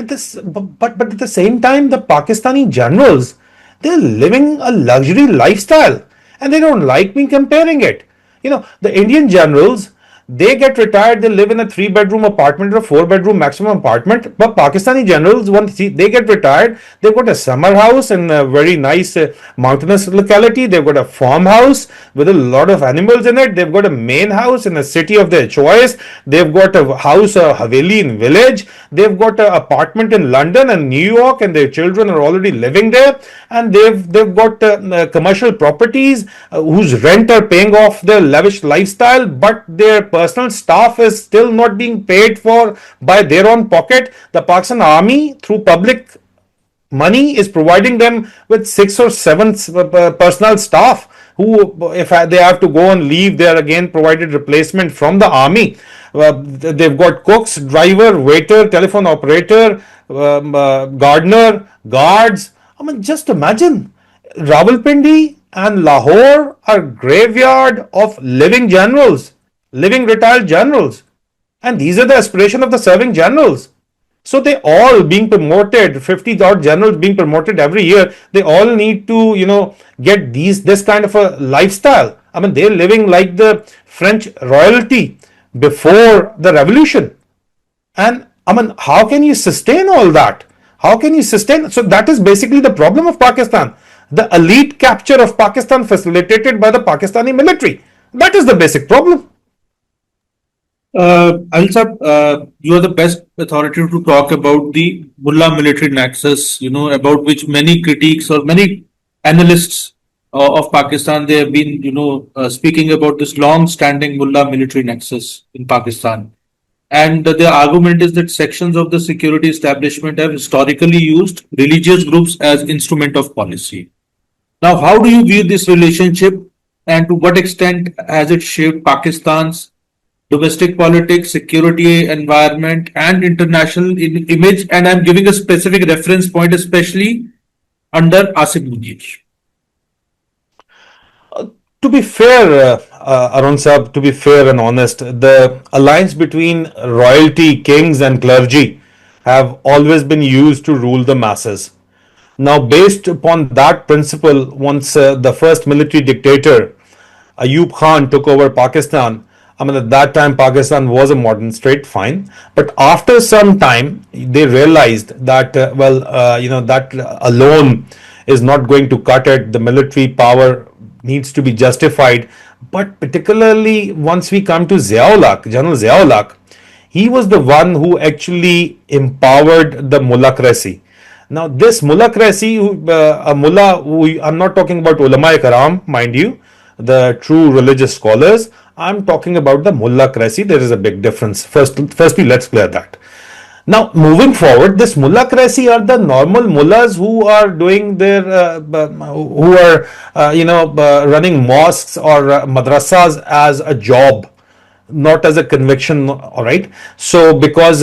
but at the same time, the Pakistani generals, they're living a luxury lifestyle, and they don't like me comparing it. The Indian generals, they get retired, they live in a 3-bedroom apartment or a 4-bedroom maximum apartment. But Pakistani generals, once they get retired, they've got a summer house in a very nice mountainous locality. They've got a farmhouse with a lot of animals in it. They've got a main house in a city of their choice. They've got a house, a haveli in village. They've got an apartment in London and New York, and their children are already living there. And they've got commercial properties whose rent are paying off their lavish lifestyle, but their personal staff is still not being paid for by their own pocket. The Pakistan Army, through public money, is providing them with 6 or 7 personal staff who, if they have to go on leave, they are again provided replacement from the army. They've got cooks, driver, waiter, telephone operator, gardener, guards. I mean, just imagine, Rawalpindi and Lahore are graveyard of living generals, living retired generals. And these are the aspiration of the serving generals. So they all being promoted, 50 odd generals being promoted every year, they all need to, get this kind of a lifestyle. I mean, they're living like the French royalty before the revolution. And I mean, how can you sustain all that? How can you sustain? So that is basically the problem of Pakistan. The elite capture of Pakistan facilitated by the Pakistani military. That is the basic problem. Alsab, you are the best authority to talk about the Mullah military nexus, about which many critiques or many analysts of Pakistan, they have been, speaking about this long-standing Mullah military nexus in Pakistan. And the argument is that sections of the security establishment have historically used religious groups as instrument of policy. Now, how do you view this relationship, and to what extent has it shaped Pakistan's domestic politics, security environment, and international image? And I'm giving a specific reference point, especially under Asim Munir. To be fair, Arun Sahab, to be fair and honest, the alliance between royalty, kings, and clergy have always been used to rule the masses. Now, based upon that principle, once the first military dictator, Ayub Khan, took over Pakistan, I mean, at that time, Pakistan was a modern state, fine. But after some time, they realized that, that alone is not going to cut it. The military power needs to be justified. But particularly once we come to Ziaul-ul-Haq, General Ziaul-ul-Haq, he was the one who actually empowered the Mullahcracy. Now, this Mullahcracy, a Mullah, I'm not talking about ulama karam, mind you, the true religious scholars. I'm talking about the Mullahcracy. There is a big difference. Firstly, let's clear that. Now, moving forward, this Mullahcracy are the normal mullahs who are doing their, running mosques or madrasas as a job, not as a conviction. All right. So because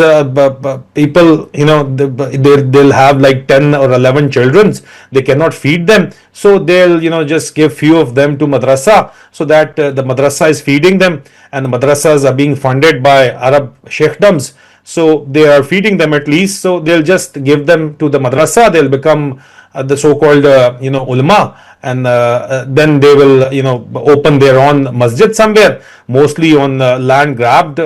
people, they'll have like 10 or 11 children, they cannot feed them. So they'll, just give few of them to madrasa, so that the madrasa is feeding them, and the madrasas are being funded by Arab sheikhdoms. So they are feeding them at least. So they'll just give them to the madrasa. They'll become the so-called, ulama, and then they will, open their own masjid somewhere, mostly on land grabbed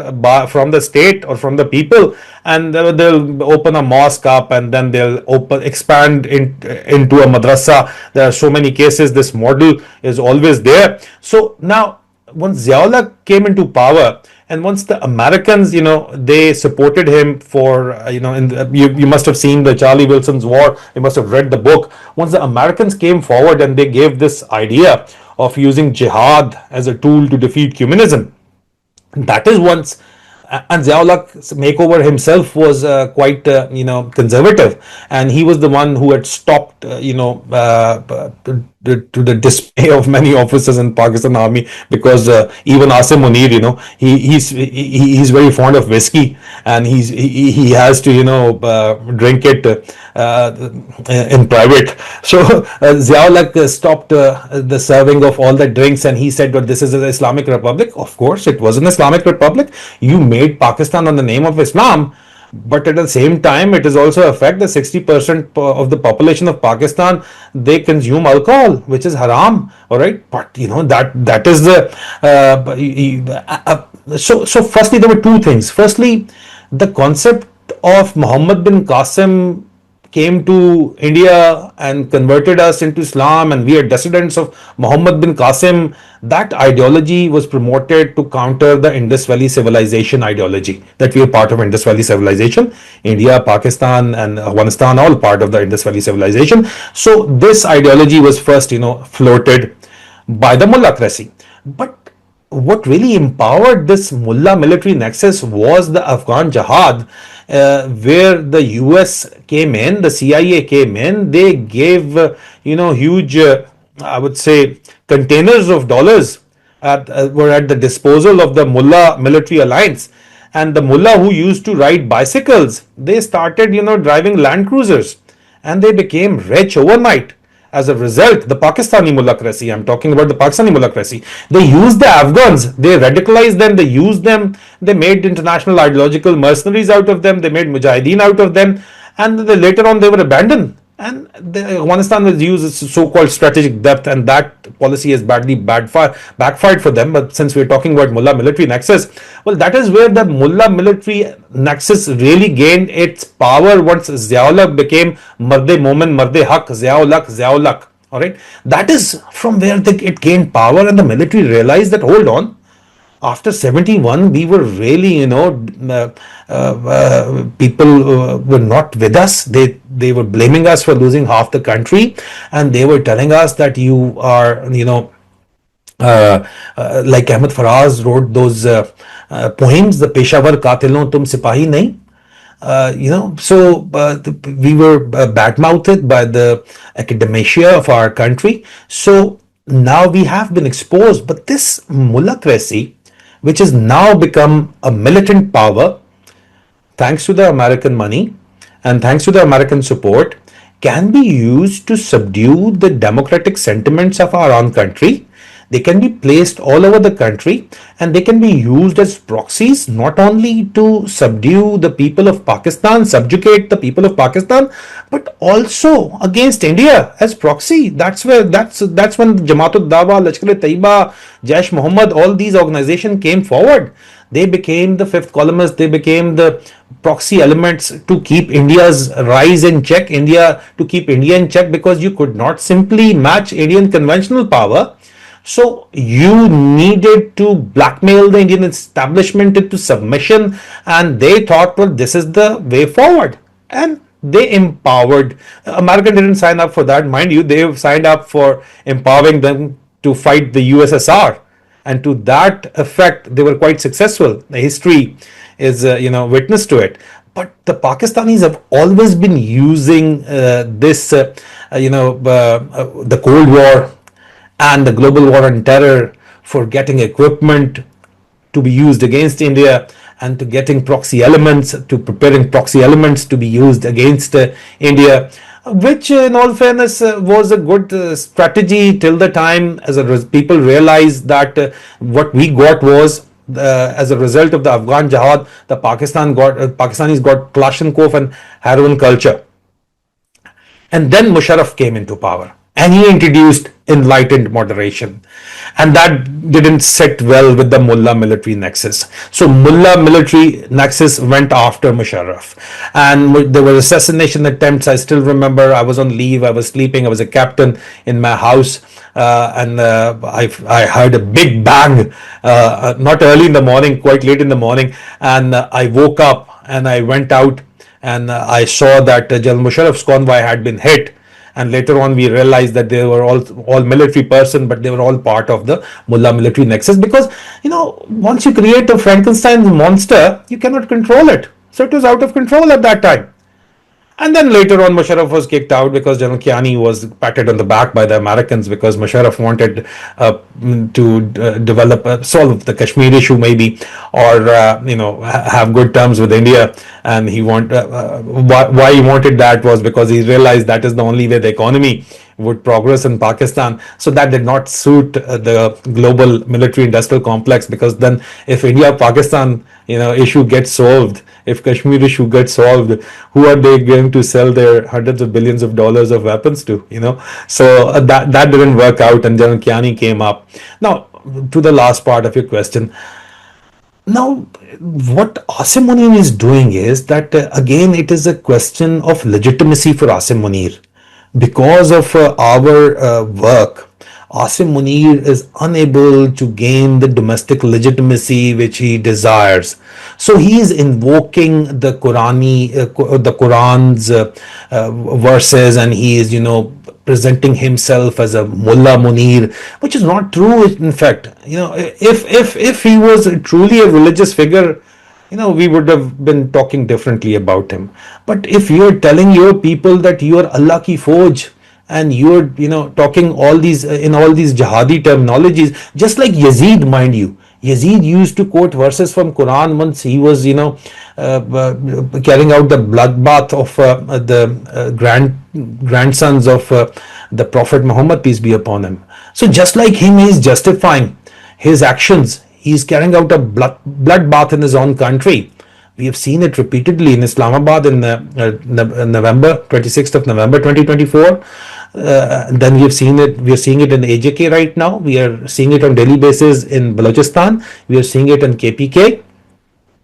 from the state or from the people, and they'll open a mosque up, and then they'll expand into a madrasa. There are so many cases. This model is always there. So now, once Ziaul-ul-Haq came into power, And once the Americans, they supported him for, you must have seen the Charlie Wilson's War. You must have read the book. Once the Americans came forward and they gave this idea of using jihad as a tool to defeat communism, that is once. And Ziaul's makeover himself was quite, conservative, and he was the one who had stopped, to the dismay of many officers in Pakistan Army, because even Asim Munir, he's very fond of whiskey, and he has to, drink it in private. So Ziaul stopped the serving of all the drinks, and he said, "But this is an Islamic Republic." Of course, it was an Islamic Republic. You made Pakistan on the name of Islam, but at the same time, it is also a fact that 60% of the population of Pakistan, they consume alcohol, which is haram. All right, but that is the so firstly, there were two things. Firstly, the concept of Muhammad bin Qasim came to India and converted us into Islam, and we are descendants of Muhammad bin Qasim. That ideology was promoted to counter the Indus Valley civilization ideology, that we are part of Indus Valley civilization. India, Pakistan, and Afghanistan, all part of the Indus Valley civilization. So this ideology was first, floated by the Mullahcracy. But what really empowered this Mullah military nexus was the Afghan Jihad, where the US came in, the CIA came in. They gave, huge, I would say, containers of dollars were at the disposal of the Mullah military alliance. And the Mullah who used to ride bicycles, they started, driving Land Cruisers, and they became rich overnight. As a result, the Pakistani Mullahcracy, I'm talking about the Pakistani Mullahcracy, they used the Afghans, they radicalized them, they used them, they made international ideological mercenaries out of them, they made mujahideen out of them, and later on they were abandoned. And Afghanistan was used as so-called strategic depth, and that policy has badly backfired for them. But since we're talking about Mullah military nexus, well, that is where the Mullah military nexus really gained its power once Ziaul became Marde Momin, Marde Haq, Ziaul. All right, that is from where it gained power, and the military realized that, hold on, after 71, we were really, people were not with us. They were blaming us for losing half the country, and they were telling us that you are, like Ahmed Faraz wrote those poems, the Peshawar Katilon Tum Sipahi Nahi. We were badmouthed by the academia of our country. So now we have been exposed. But this Mullahcracy, which has now become a militant power, thanks to the American money and thanks to the American support, can be used to subdue the democratic sentiments of our own country. They can be placed all over the country, and they can be used as proxies, not only to subdue the people of Pakistan, subjugate the people of Pakistan, but also against India as proxy. That's when Jamaatul Dawa, Lashkar-e-Taiba, Jaish Muhammad, all these organizations came forward. They became the fifth columnist. They became the proxy elements to keep India's rise in check, to keep India in check, because you could not simply match Indian conventional power. So you needed to blackmail the Indian establishment into submission, and they thought, well, this is the way forward. And they empowered. America didn't sign up for that, mind you. They signed up for empowering them to fight the USSR. And to that effect, they were quite successful. The history is, witness to it. But the Pakistanis have always been using the Cold War and the global war on terror for getting equipment to be used against India, and to getting proxy elements, to preparing proxy elements to be used against India, which in all fairness was a good strategy till the time people realized that what we got was, as a result of the Afghan Jihad, the Pakistanis got Kalashnikov and heroin culture. And then Musharraf came into power. and he introduced enlightened moderation. And that didn't sit well with the Mullah military nexus. So Mullah military nexus went after Musharraf. And there were assassination attempts. I still remember I was on leave, I was sleeping, I was a captain in my house. I heard a big bang, not early in the morning, quite late in the morning. And I woke up and I went out and I saw that General Musharraf's convoy had been hit. And later on, we realized that they were all military person, but they were all part of the Mullah military nexus. Because once you create a Frankenstein monster, you cannot control it. So it was out of control at that time. And then later on, Musharraf was kicked out because General Kiani was patted on the back by the Americans because Musharraf wanted to solve the Kashmir issue maybe, or have good terms with India. And why he wanted that was because he realized that is the only way the economy would progress in Pakistan. So that did not suit the global military industrial complex, because then if India-Pakistan issue gets solved, if Kashmir issue gets solved, who are they going to sell their hundreds of billions of dollars of weapons to? So that didn't work out, and General Kiani came up. Now, to the last part of your question. Now, what Asim Munir is doing is that, again, it is a question of legitimacy for Asim Munir. Because of our work, Asim Munir is unable to gain the domestic legitimacy which he desires. So he is invoking the Quran's verses, and he is, presenting himself as a Mullah Munir, which is not true. In fact, if he was truly a religious figure, we would have been talking differently about him. But if you're telling your people that you're Allah ki Fauj, and you're talking all these in all these jihadi terminologies, just like Yazid, mind you, Yazid used to quote verses from Quran once he was carrying out the bloodbath of the grandsons of the Prophet Muhammad, peace be upon him. So just like him, he is justifying his actions. He is carrying out a bloodbath in his own country. We have seen it repeatedly in Islamabad in November 26th of November 2024. Then we are seeing it in AJK right now. We are seeing it on daily basis in Balochistan. We are seeing it in KPK.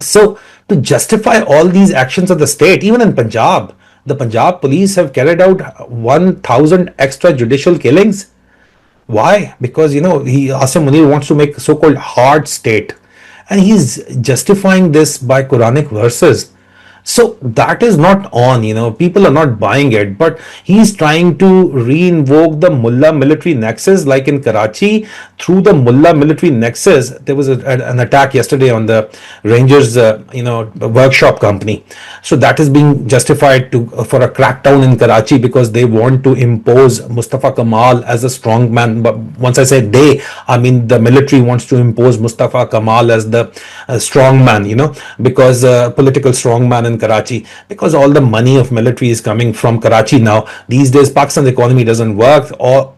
So to justify all these actions of the state, even in Punjab, the Punjab police have carried out 1,000 extrajudicial killings. Why? Because Asim Munir wants to make so-called hard state, and he's justifying this by Quranic verses. So that is not on, people are not buying it, but he's trying to re-invoke the Mullah military nexus, like in Karachi. Through the Mullah military nexus, there was an attack yesterday on the Rangers, workshop company. So that is being justified for a crackdown in Karachi because they want to impose Mustafa Kamal as a strong man. But once I say they, I mean the military wants to impose Mustafa Kamal as the strong man, because political strong man in Karachi, because all the money of military is coming from Karachi now. These days, Pakistan's economy doesn't work, or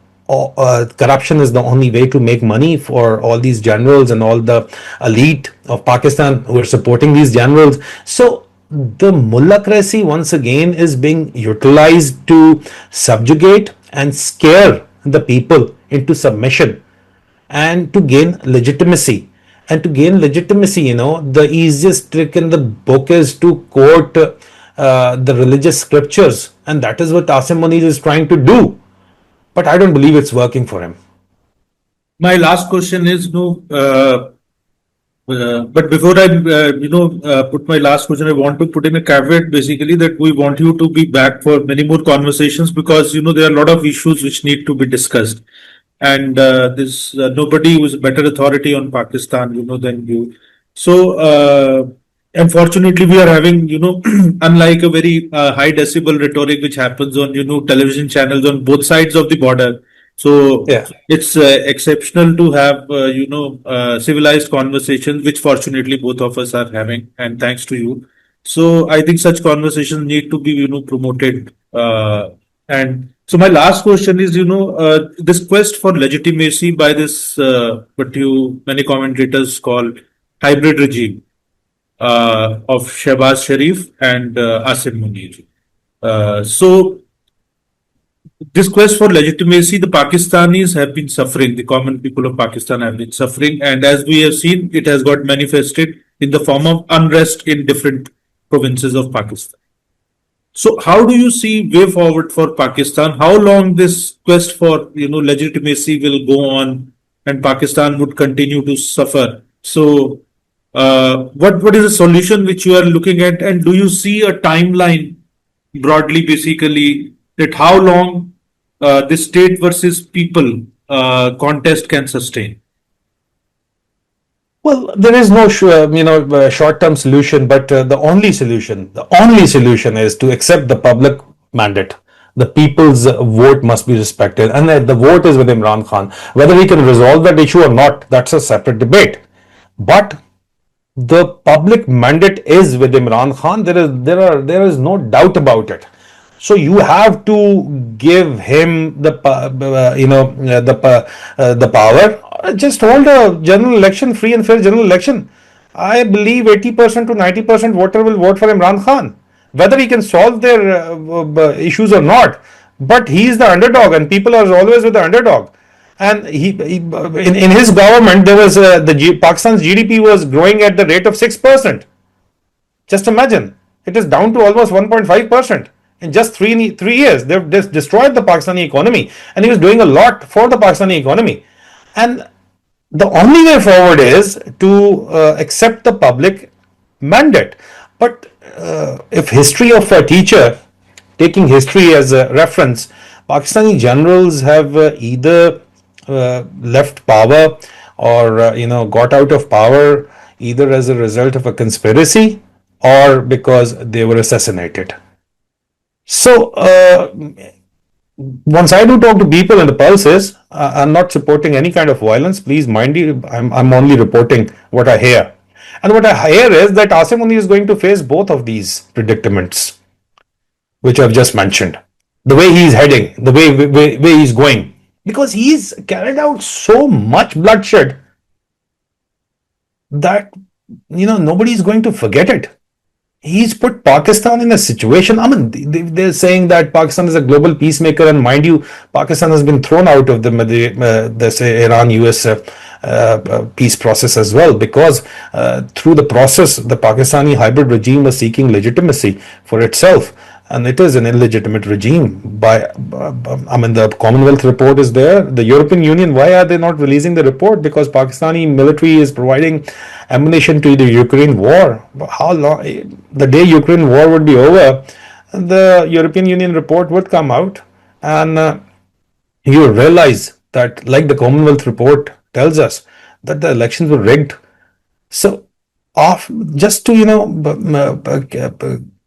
corruption is the only way to make money for all these generals and all the elite of Pakistan who are supporting these generals. So the mullahcracy once again is being utilized to subjugate and scare the people into submission and to gain legitimacy. And to gain legitimacy, the easiest trick in the book is to quote the religious scriptures. And that is what Asim Munir is trying to do. But I don't believe it's working for him. My last question is, but before I, put my last question, I want to put in a caveat, basically, that we want you to be back for many more conversations because, there are a lot of issues which need to be discussed. And there's nobody who is a better authority on Pakistan, than you. So, unfortunately, we are having, unlike a very high decibel rhetoric which happens on, television channels on both sides of the border. So Yeah. it's exceptional to have, civilized conversations, which fortunately both of us are having, and thanks to you. So I think such conversations need to be, promoted. And so my last question is, this quest for legitimacy by this, many commentators call hybrid regime of Shehbaz Sharif and Asim Munir. So this quest for legitimacy, the Pakistanis have been suffering, the common people of Pakistan have been suffering, and as we have seen, it has got manifested in the form of unrest in different provinces of Pakistan. So, how do you see way forward for Pakistan? How long this quest for legitimacy will go on, and Pakistan would continue to suffer? So, what is the solution which you are looking at, and do you see a timeline broadly, basically, that how long this state versus people contest can sustain? Well, there is no short-term solution, but the only solution is to accept the public mandate. The people's vote must be respected, and the vote is with Imran Khan. Whether he can resolve that issue or not, that's a separate debate. But the public mandate is with Imran Khan. There is no doubt about it. So you have to give him the power. Just hold a general election, free and fair general election. I believe 80% to 90% voter will vote for Imran Khan, whether he can solve their issues or not. But he is the underdog, and people are always with the underdog. And in his government, there was Pakistan's GDP was growing at the rate of 6%. Just imagine, it is down to almost 1.5% in just three years. They've destroyed the Pakistani economy, and he was doing a lot for the Pakistani economy. And the only way forward is to accept the public mandate. But if history of a teacher, taking history as a reference, Pakistani generals have either left power or got out of power either as a result of a conspiracy or because they were assassinated. So once I do talk to people, and the pulse is, I'm not supporting any kind of violence. Please mind you, I'm only reporting what I hear. And what I hear is that Asim Munir is going to face both of these predicaments, which I've just mentioned. The way he's heading, the way he's going, because he's carried out so much bloodshed that nobody is going to forget it. He's put Pakistan in a situation. I mean, they're saying that Pakistan is a global peacemaker, and mind you, Pakistan has been thrown out of the Iran-US peace process as well, because through the process, the Pakistani hybrid regime was seeking legitimacy for itself. And it is an illegitimate regime. The Commonwealth report is there. The European Union, why are they not releasing the report? Because Pakistani military is providing ammunition to the Ukraine war. How long? The day Ukraine war would be over, the European Union report would come out, and you realize that, like the Commonwealth report tells us, that the elections were rigged. So, just to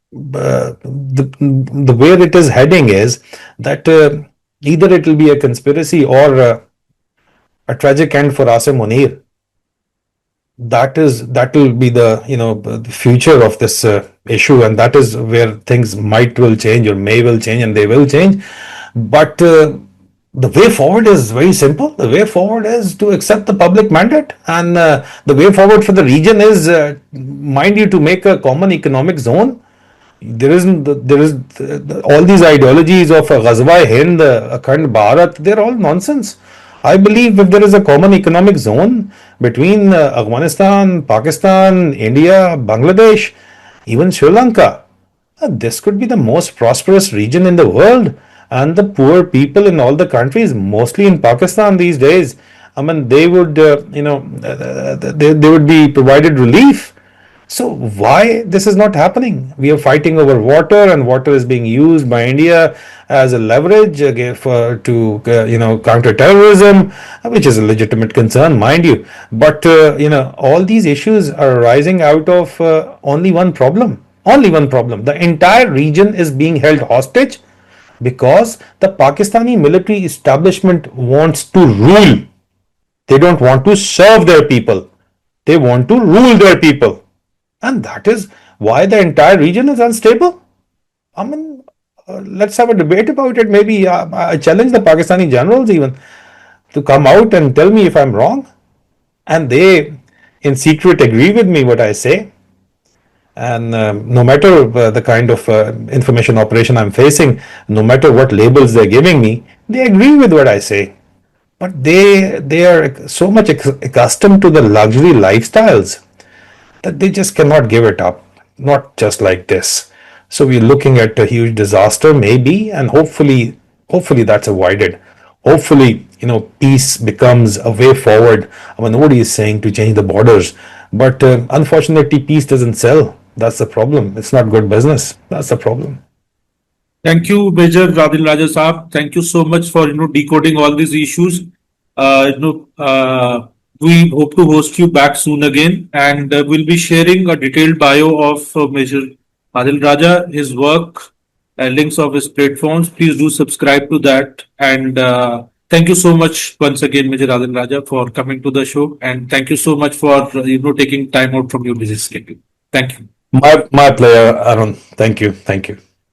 the way it is heading is that either it will be a conspiracy or a tragic end for Asim Munir. That will be the future of this issue, and that is where things will change or will change, and they will change. But the way forward is very simple. The way forward is to accept the public mandate, and the way forward for the region is, mind you, to make a common economic zone. There is all these ideologies of Ghazwa-e-Hind, Akhand Bharat, they're all nonsense. I believe if there is a common economic zone between Afghanistan, Pakistan, India, Bangladesh, even Sri Lanka, this could be the most prosperous region in the world. And the poor people in all the countries, mostly in Pakistan these days, I mean, they would, they would be provided relief. So why this is not happening? We are fighting over water, and water is being used by India as a leverage to counter terrorism, which is a legitimate concern, mind you. But all these issues are arising out of only one problem. Only one problem. The entire region is being held hostage because the Pakistani military establishment wants to rule. They don't want to serve their people. They want to rule their people. And that is why the entire region is unstable. I mean, let's have a debate about it. Maybe I challenge the Pakistani generals even to come out and tell me if I'm wrong. And they, in secret, agree with me what I say. And no matter the kind of information operation I'm facing, no matter what labels they're giving me, they agree with what I say. But they are so much accustomed to the luxury lifestyles that they just cannot give it up. Not just like this. So we're looking at a huge disaster, maybe, and hopefully that's avoided. Hopefully, peace becomes a way forward. I mean, nobody is saying to change the borders, but unfortunately, peace doesn't sell. That's the problem. It's not good business. That's the problem. Thank you, Major Adil Raja Saab. Thank you so much for decoding all these issues. We hope to host you back soon again, and we'll be sharing a detailed bio of Major Adil Raja, his work, links of his platforms. Please do subscribe to that. And thank you so much once again, Major Adil Raja, for coming to the show. And thank you so much for taking time out from your busy schedule. Thank you. My pleasure, Arun. Thank you. Thank you.